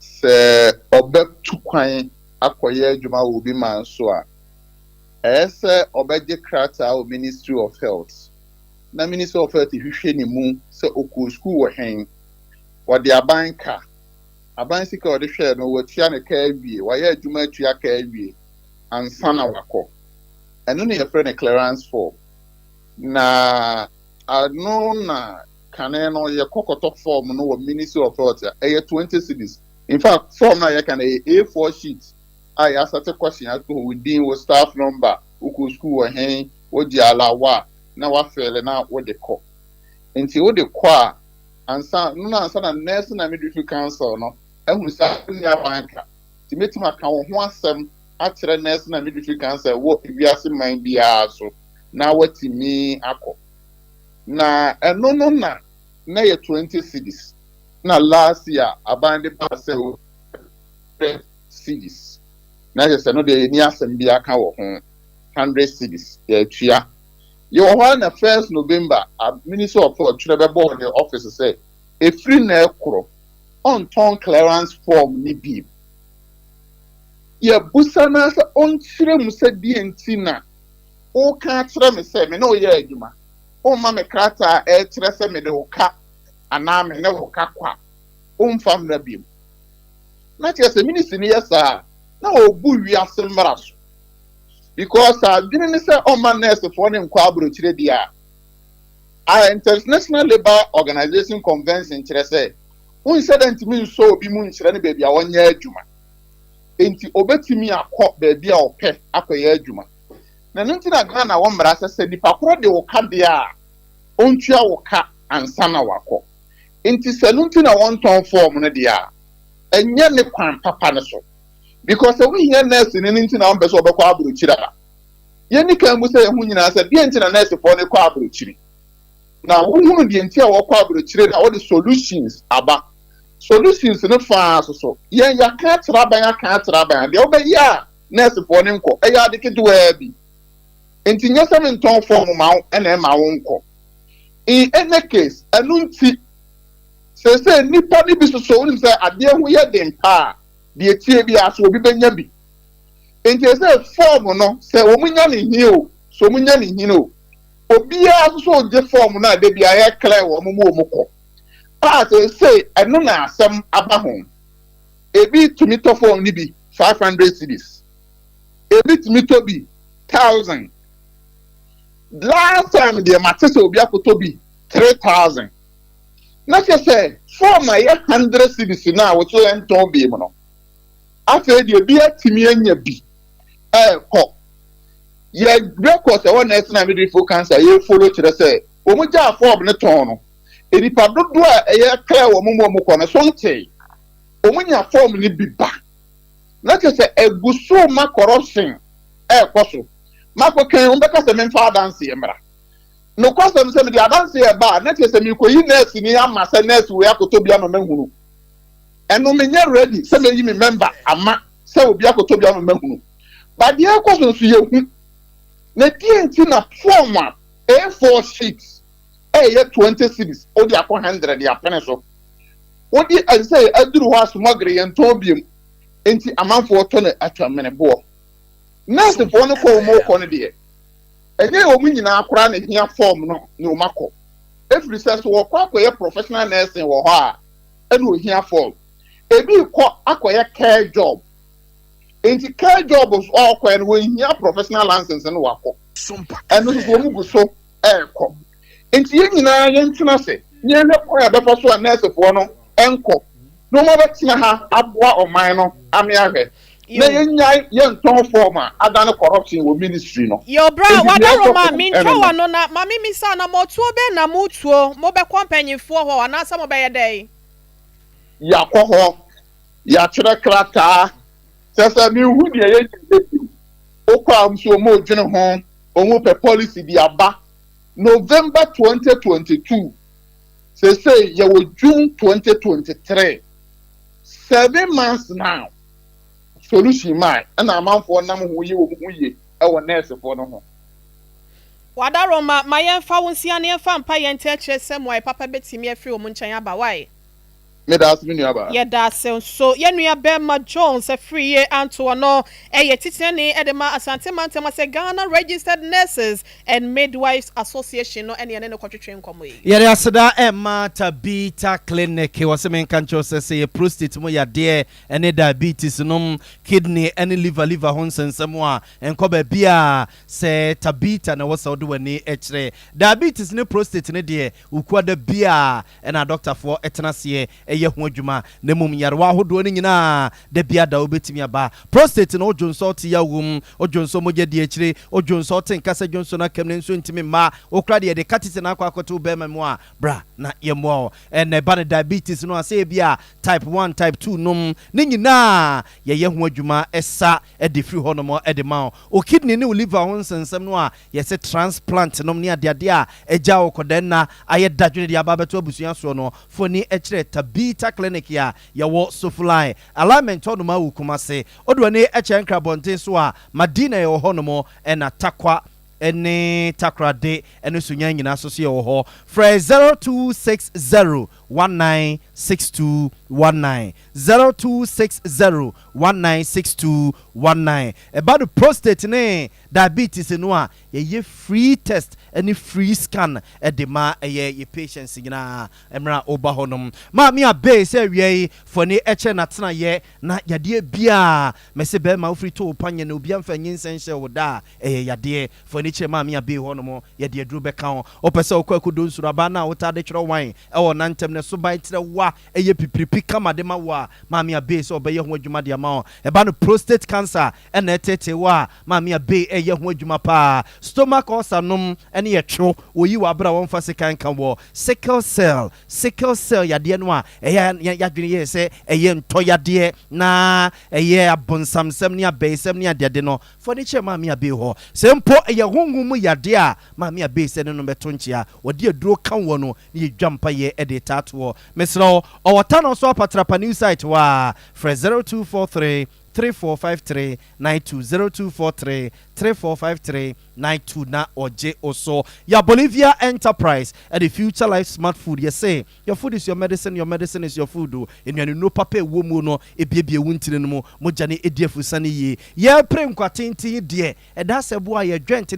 sɛ ɔbɛtu kwan akɔyɛ adwuma wɔ bi man so a ɛsɛ ɔbɛgye krata o Ministry of Health na Ministry of Health hwehwɛ ne mu sɛ okɔ school wɔ hen wɔde aban sika ɔde hwɛ no wɔtua ne ka awie wɔyɛ adwuma atua ka awie ansa na wakɔ ɛno ne yɛfrɛ ne clearance form na ano na kane no yɛkɔ kɔtɔ form no wɔ Ministry of Health ɛyɛ 20 cedis in fact form na yɛka na A4 sheet a yɛasate question ato within wo staff number wokɔ school wɔ hen wogye alawa na wafɛle na wode kɔ nti wode kɔ a ansa na nurse na midwifery council no ehunu sɛ ne abanka ti metim aka wo ho asɛm akyerɛ nurse na midwifery council wɔ ewiase man biara so na watimi akɔ na ɛno no na yɛ 20 cedis na last year aban de pass 100 cedis na yɛ sɛ no de ni asɛm bi aka wɔ ho 100 cedis yɛ tua yɛ wɔ na 1st November a Minister of Health twerɛ bɛbɔ the office sɛ efiri na ɛkorɔ on clearance form ni bi yɛ busa na sɛ on kyerɛ mu sɛ die nti na o ka kyerɛ me sɛ me na o yɛ adwuma o ma me krata kyerɛ sɛ me de o ka ana me ne o ka kwa o mfam na bi na kyerɛ sɛ ministry ni yɛ saa na o bu wiase mmara so because adwene ne sɛ ɔma nurse for ne nkɔ aburokyire dia International Labour Organization Convention kyerɛ sɛ unsedent mi nso obi mu nkyerɛ ne baabi a wɔnyɛ adwuma enti obetimi akọ baabi a opɛ akɔyɛ adwuma na no ntina Ghana wɔ mmara sɛ nipa koro de wo ka de a ontua wo ka ansa na wakɔ enti sɛ no ntina wɔntɔn form no de a ɛnyɛ ne kwan papa ne so because we here nurse ne ntina wɔn bɛ so ɔbɛkɔ aburukyiri a yɛni kan mu sɛ ɛho nyinaa sɛ deɛ ntina nurse fo ne kɔ aburukyiri na wohunu deɛ nti a wɔkɔ aburukyiri na wɔde solutions aba solutions no faa so yɛn yɛaka atraban deɛ wobɛyɛ a nurse fo ne nkɔ ɛyɛ ade ketewa bi enti nyɛ sɛ mentɔn form ma wo ɛna ɛma wo nkɔ in any case ɛno nti sɛ nipa ne bi soso wonim sɛ adeɛ ho yɛ den paa deɛ tie bi aso obi bɛnya bi enti sɛ form no sɛ wɔn nya ne hie o so wɔn nya ne hie o obiara soso ogye form no a de bi ayɛ clear wɔ mo mo kɔ a sɛ ɛno na asɛm aba ho ebi tumi tɔ form ni bi 500 cedis ebi tumi tɔ bi 1000 last time deɛ mate sɛ obi akɔtɔ bi 3000 na kyɛ sɛ form a yɛ 100 cedis na wɔtɔ yɛ ntɔn bi mu no afei deɛ bi atumi anya bi ɛkɔ yɛ record sɛ wɔn na ɛsɛn midwifery cancer yɛ follow kyerɛ sɛ wɔn gya form ne tɔn no nipa dodo a ɛyɛ clear wɔn mu kɔ no so nkyɛn wɔn nya form ne bi ba na kyɛ sɛ egu so ma corruption ɛkɔ so mako kan wɔn bɛka sɛ memfa adanse yɛ mmara no kwasɛm sɛ mede adanse yɛ ba na kyɛ sɛ mekɔyi nurse ni ama sɛ nurse wɔ akɔtɔ bi ama mahunu ɛno menyɛ ready sɛ meyi me member ama sɛ obi akɔtɔ bi ama mahunu ba deɛ ɛkɔ so nso yɛhu na deɛ nti na form a A4 sheets ɛyɛ 20 cedis odi akɔ 100 de apene so odi ɛsɛ aduru hɔ asomagre yɛn tɔn biem enti amanfoɔ tɔ no atwa meneboɔ nurse fo no kɔ mo kɔ no deɛ ɛnyɛ wɔn nyinaa akora na hia form no ne wɔn akɔ efiri sɛ so wɔkɔ akɔyɛ professional nursing wɔ hɔ a ɛna ohia form ebi kɔ akɔyɛ care job enti care job ɔkɔ no wɔn hia professional license no wakɔ ɛno nso wɔn gu so ɛɛkɔ enti yɛn nyinaa yɛn tena sɛ yɛn lɛ kɔ a bɛfa so a nurse fo no ɛnkɔ na wɔn bɛtena ha aboa ɔman no ame ahwɛ. Na yɛn tɔn form a adane corruption wɔ ministry no. Yo bra wadaro ma mi ntwa no na ma mi sa na motuo be na motuo mo be kompanyifo hɔ anasa mo be yɛ dɛ. Ya kɔ hɔ ya kyerɛ krataa sɛ mi hu deɛ yɛ nyɛ okɔ am so mo dwene ho omo pɛ policy di aba November 2022 say yɛ wɔ June 2023 7 months now. Solution mai na amanfo nam ho yi wo mu ye e wo nurse fo no ho wadaro ma yɛmfa wo nsia ne yɛmfa mpa yɛnte akyerɛ sɛ mo ai papa betimi afiri wo mu nkyɛn aba why me da asemi nua ba ye da se so ye nua Bema Jones afiri ye anto no ye titene e de ma asante mantem ase Ghana Registered Nurses and Midwives Association no ene ne kwatwetwe nkomo yi ye aseda Emma Tabita Clinic was men kan cho say prostate mo ya de ene diabetes no kidney ene liver ho nsensem a enko ba bia se Tabita na wasa do wani ekire diabetes ne prostate ne de ukuada bia ena doctor for etenase ye ho adwuma na mum yarwa ahodo ne nyina da bia da obetimi aba prostate no ojonso te ya wum ojonso mo gye de akire ojonso te nkasa jonso na kam ne nso ntimi ma okra de katite na akwakoto be mamu a bra na yemo ene ba diabetes no ase bia type 1 type 2 num ne nyina ye ho adwuma esa e de free ho no mo e de ma o kidney ne liver ho nsensem no a ye se transplant nom ne ade a eja okoden na aye dadwene de aba beto abusuan so no foni ekire Tabita Clinic ya wo Sofly alignment on ma wukumase odo ne eche nkrabonten so a Madina ye ho no mo e na takwa ene takrade ene sunya nyina so se ye ho fra 0260196219 0260196219 about the prostate ne diabetes no a ye free test any free scan edema ye patients nyina emra oba honom ma me abe say we for ne eche na tena ye na yade bia me se be ma free to panye na obi amfa nyinsenhye wo da yade for ne che ma me abe honom yade aduru be ka ho opese okwakudo nsuru aba na wota de twero wan e wo nantem ne so ba tire wa eye pipripi kama de ma wa maami abe so obeye ho adwuma de ama o eba no prostate cancer na etete wa maami abe eye ho adwuma pa stomach ulcer nom ene ye tro oyi wa bra won fa sekan kan wo sickle cell yade no a ya dwene ye se eye nto yade na eye abonsamsam ne abesam ne ade no for ne che maami abe ho sempo eye honhum yade a maami abe se no beto nchia wode aduro kan wo no ne dwampa ye ede tato mesro o wata no so apatrapa new site wa for 0243 3453 92 0243 3453 na oje oso ya Bolivia Enterprise and the Future Life Smart Food. You say your food is your medicine is your food. And you no papa wo mu no ebiebie wuntire no mo jane ediefu sane ye ye prem kwatintin de e da sebo a ye dwent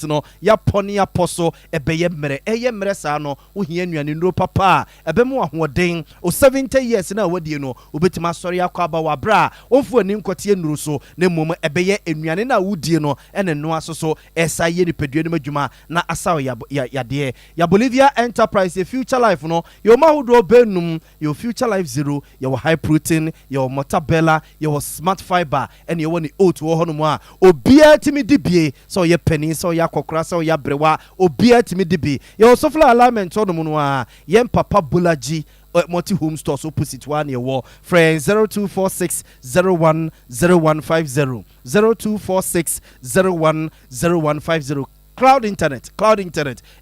no ya pone ya poso ebeye mere sa no wo hia nuane no papa ebe mu ahoden o 70 years na wadie no obetima sori akwa ba wa bra ofu ani nkote nuru so na mom ebeye enuane na wudie no ene no asoso esa ye ni pedue no madwuma na asaw ya de ya Bolivia Enterprise your Future Life no your mahudo benum your Future Life Zero your high protein your mortadella your smart fiber and your one oat wo hono mu a obia timi dibie so ye penny so ya kokora so ya brewa obia timi dibi your sofla alignment hono mu no a ye papa bulaji multi home stores opposite one year war friend 0246010150 0246010150 Cloud internet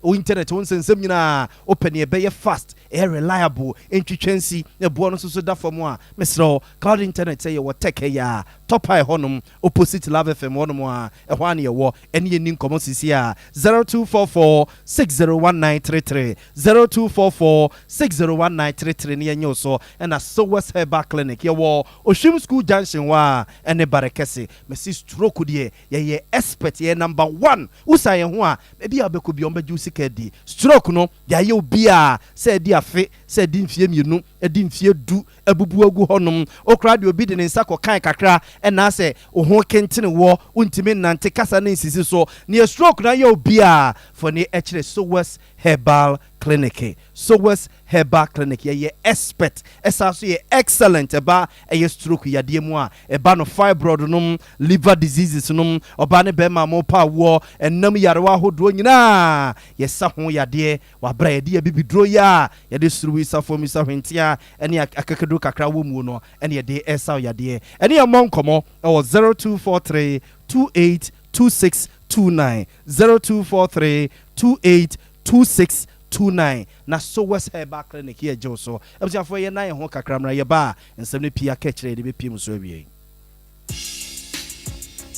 internet won sensem nyina open e be fast e reliable entwetwensi e bo no so da fam a mesro cloud internet say you tech ya top high honum opposite Love FM honum a e ho ane ye wo ene ye nin komo sisi a 0244601933 0244601933 ne yenyo so na so West Herbal Clinic ye wo Oshim School Junction wa ene barekese mesi stroke de ye expert ye number 1 usa ho a bia obeko bi omba juice kedi stroke no ya ye obi a se di afe se di mfie mienu edi mfie du abubu agu honum okra de obi de nsa kokan kakra na se oho kentene wo untimi nante kasa na nsisi so ne stroke na ye obi a for ne ekire so West Herbal Clinic ye expert esa so ye excellent eba ye stroke ya de mu a eba no fibroid num liver diseases num oba ne be ma mo pa wo enam yarewa hodo nyina ye sa ho ya de wa bra ye de bibidro ya ye de suru isa fo mi sa hwentia ene akakedo kakra wo mu no ene ye de esa ya de ene ye monkomo e 0243 282629 0243282629 na so West Herbal Clinic here Joso ebja for ye na ye ho kakra mra ye ba nsem ne pia ka kire de be piem so awie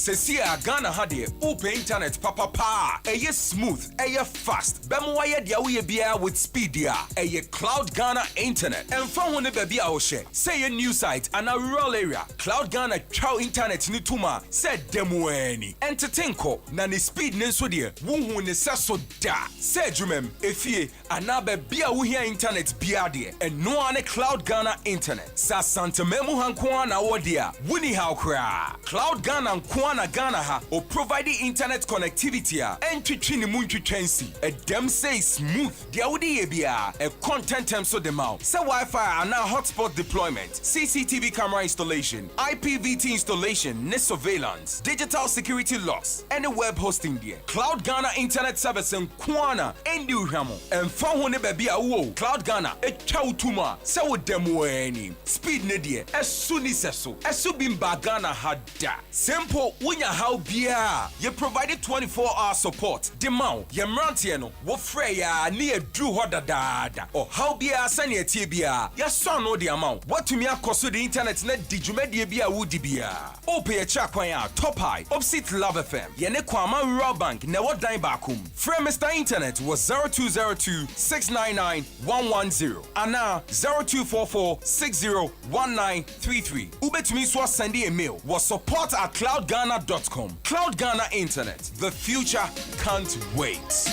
Sesia Ghana hade open internet papa eye smooth eye fast bemo waye dia wo ye bia with speed dia eye Cloud Ghana internet and fa ho ne ba bia wo hye say a new site and a rural area Cloud Ghana chow internet ni tuma say demo ani entertain ko na ne speed ne so de wo hu ne seso da say dwumem efie ana ba bia wo hia internet bia de eno ane Cloud Ghana internet sa santamemu hanko na wo dia woni ha kra Cloud Ghana nko na Ghana ha o providing internet connectivity and twitwini mu ntwitwensi a dem say smooth dia wodi ye bia a content term so dem out say Wi-Fi and now hotspot deployment CCTV camera installation IPVT installation net surveillance digital security locks and web hosting there Cloud Ghana internet service in Kwana and Uhamo and fa ho ne ba bia wo Cloud Ghana e twa utuma say wo dem ani speed ne die esu ni seso esu bimba Ghana hada simple Unya how bia you provided 24-hour support. Demau ye mrantie no wo frɛ ya ne edru hoda dada. Or how bia sane etie bia ya son no the amount. What to me akoso the internet net digumedie bia wudi bia. Ope ye cha kwan ya top high opposite Love FM. Ye ne kwama rural bank ne wo dan bakum. Frɛ Mr Internet was 0202 699 110 ana 0244 601933. Ubetumi so send a mail was support@cloudghana.com. Cloud Ghana Internet. The future can't wait.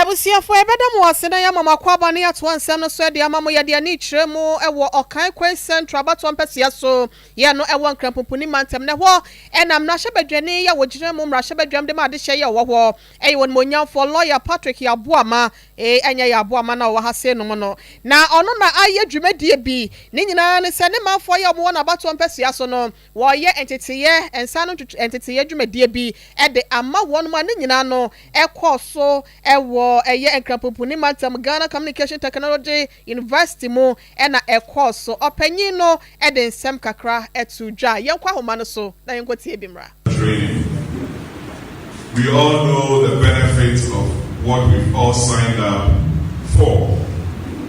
Abusiafo ebedam wase na yamama kwaba ne ato ansem no so de amamo ye de ani kyeremu ewo okan kwen central bato mpese so ye no ewo nkrampopuni mantem ne ho enam na hyebadwane ya wogiremu mra hyebadwam de ma de hye ye wo ho won monyamfo lawyer Patrick Yaboama enya Yaboama na wo ha se no no na ono na aye dwumadie bi ne nyina ne se ne manfo ye mo na bato mpese so no wo ye entitiye ensa no entitiye dwumadie bi de ama won ma ne nyina no ekoso ewo eye enkrapopuni matam Ghana Communication Technology University mu na course opanyin no de nsem kakra etudwa yenkwa homa no so na yenkotie bimra. We all know the benefits of what we've all signed up for.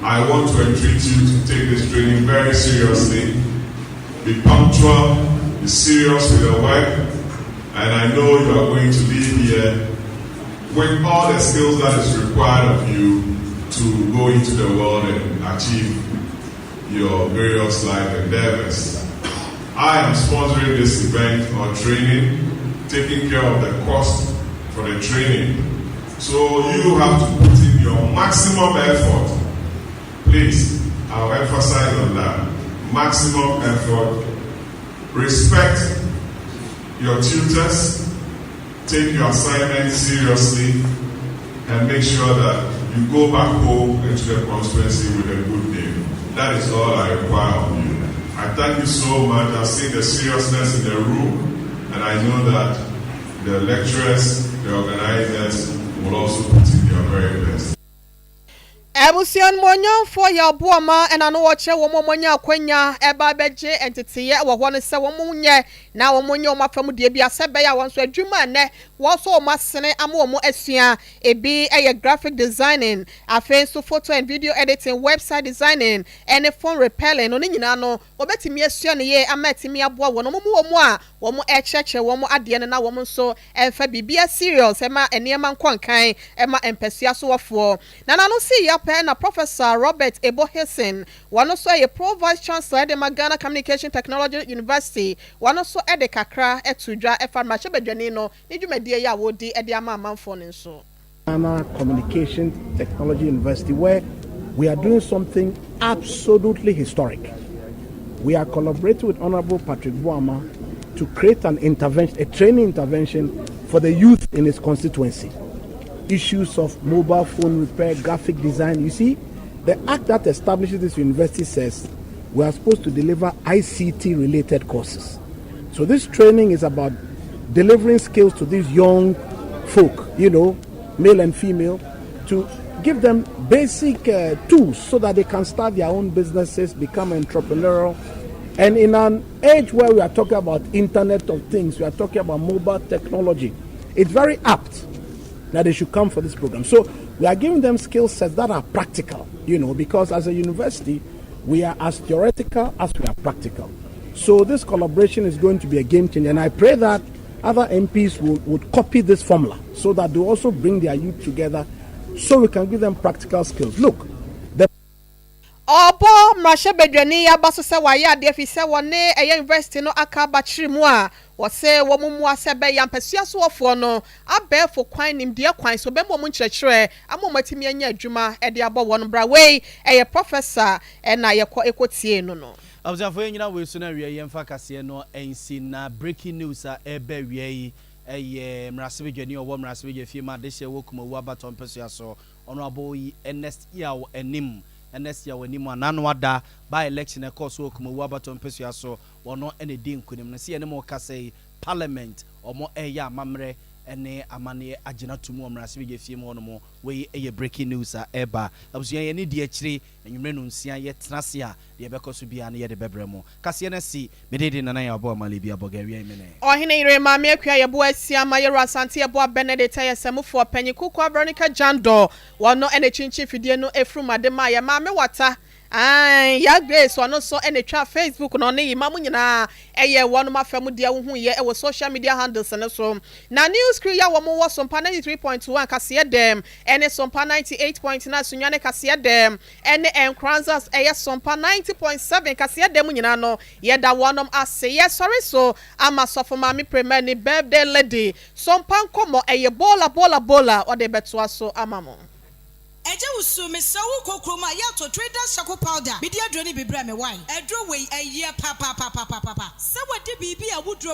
I want to entreat you to take this training very seriously. Be punctual, be serious with your work, and I know you are going to leave here with all the skills that is required of you to go into the world and achieve your various life endeavors. I am sponsoring this event or training, taking care of the cost for the training. So you have to put in your maximum effort. Please, I'll emphasize on that. Maximum effort. Respect your tutors. Take your assignments seriously and make sure that you go back home into the constituency with a good name. That is all I require of you. I thank you so much. I've seen the seriousness in the room, and I know that the lecturers, the organizers will also put in their very best. Ebusian monyo for your boama and ano wache womonya kwenya eba beje entity wo ho ne se womunye na womunye o mafamu de bia sebe ya wonso adwuma ne wo so o masene ama wo asua ebi graphic designing afenso photo and video editing website designing and phone repairing no nyina no obetimi asua ne ye amatimi aboa wo no mo a wo mo echeche wo mo ade ne na wo mo so emfa bibia serious ema enema nkwankan ema empesua so wofo na no see ya na Professor Robert Ebohesen one also a pro vice chancellor de Ghana Communication Technology University one also ede kakra etudwa efarma chebedwane no ni dwumadie ya wodi ede ama amanfo ne nso. Ghana Communication Technology University, where we are doing something absolutely historic. We are collaborating with Honorable Patrick Boama to create an intervention, a training intervention for the youth in his constituency. Issues of mobile phone repair, graphic design. You see, the act that establishes this university says we are supposed to deliver ICT related courses. So this training is about delivering skills to these young folk, male and female, to give them basic tools so that they can start their own businesses, become entrepreneurial. And in an age where we are talking about Internet of Things, we are talking about mobile technology, it's very apt that they should come for this program. So we are giving them skill sets that are practical, because as a university, we are as theoretical as we are practical. So this collaboration is going to be a game changer. And I pray that other MPs would copy this formula so that they also bring their youth together so we can give them practical skills. Look, Obo mrashe bedwani ya baso se wa ya de fi se wone university no aka ba chirimu a wo se wo mumu asebe ya mpesua so ofo no abefo kwan nim de kwan so be mo nkyerɛkyerɛ amomatimi anya adwuma de abɔ won bra wei professor na ye ekotie no Abzafo nyina we so na wie yemfa kase no ensi na breaking news a ebe wie yi mrase bedwani owo mrase bedwa fi ma de hye wo kuma wo abaton mpesua so ono abo yi ns year enim NS ya wani mu anano ada by election e course wo kuma wo abaton pesua so wono ene di nkunim no se ene mo kase parliament omo eya amamre ene amane agina tumu omrase bi gefie mu no we eye breaking news a eba abusua ye ne di akire enwumre no nsia ye tenase a de bekoso bia na ye de bebre mu kase na si medede nana ya obo amale bia bogaria imene ohene ire ma me akua ye bo asia ma ye rasante ye bo Benedict yesemfo panyiku kwa Veronica Jando wono ene chinchi fidie no efrumade ma ye ma me wata ya grace ono so ene twa Facebook no ne yima mu nyina eye wono mafam dia wo hu ye e social media handles ne so na news crew ya wo mo wo Sompa 93.1 kase dem ene Sompa 98.9 sunyane kase dem ene enkranzas eye Sompa 90.7 kase dem nyina no ye da wonom ase ye sorry so ama sofo ma me premier ni birthday lady Sompa nkomo eye bola o de beto aso amamo Eje usu me sawu kokroma ya to traders shako powder. Bidia droni bibra me wine. Edro we a year papa. Se wadi bibi a wudro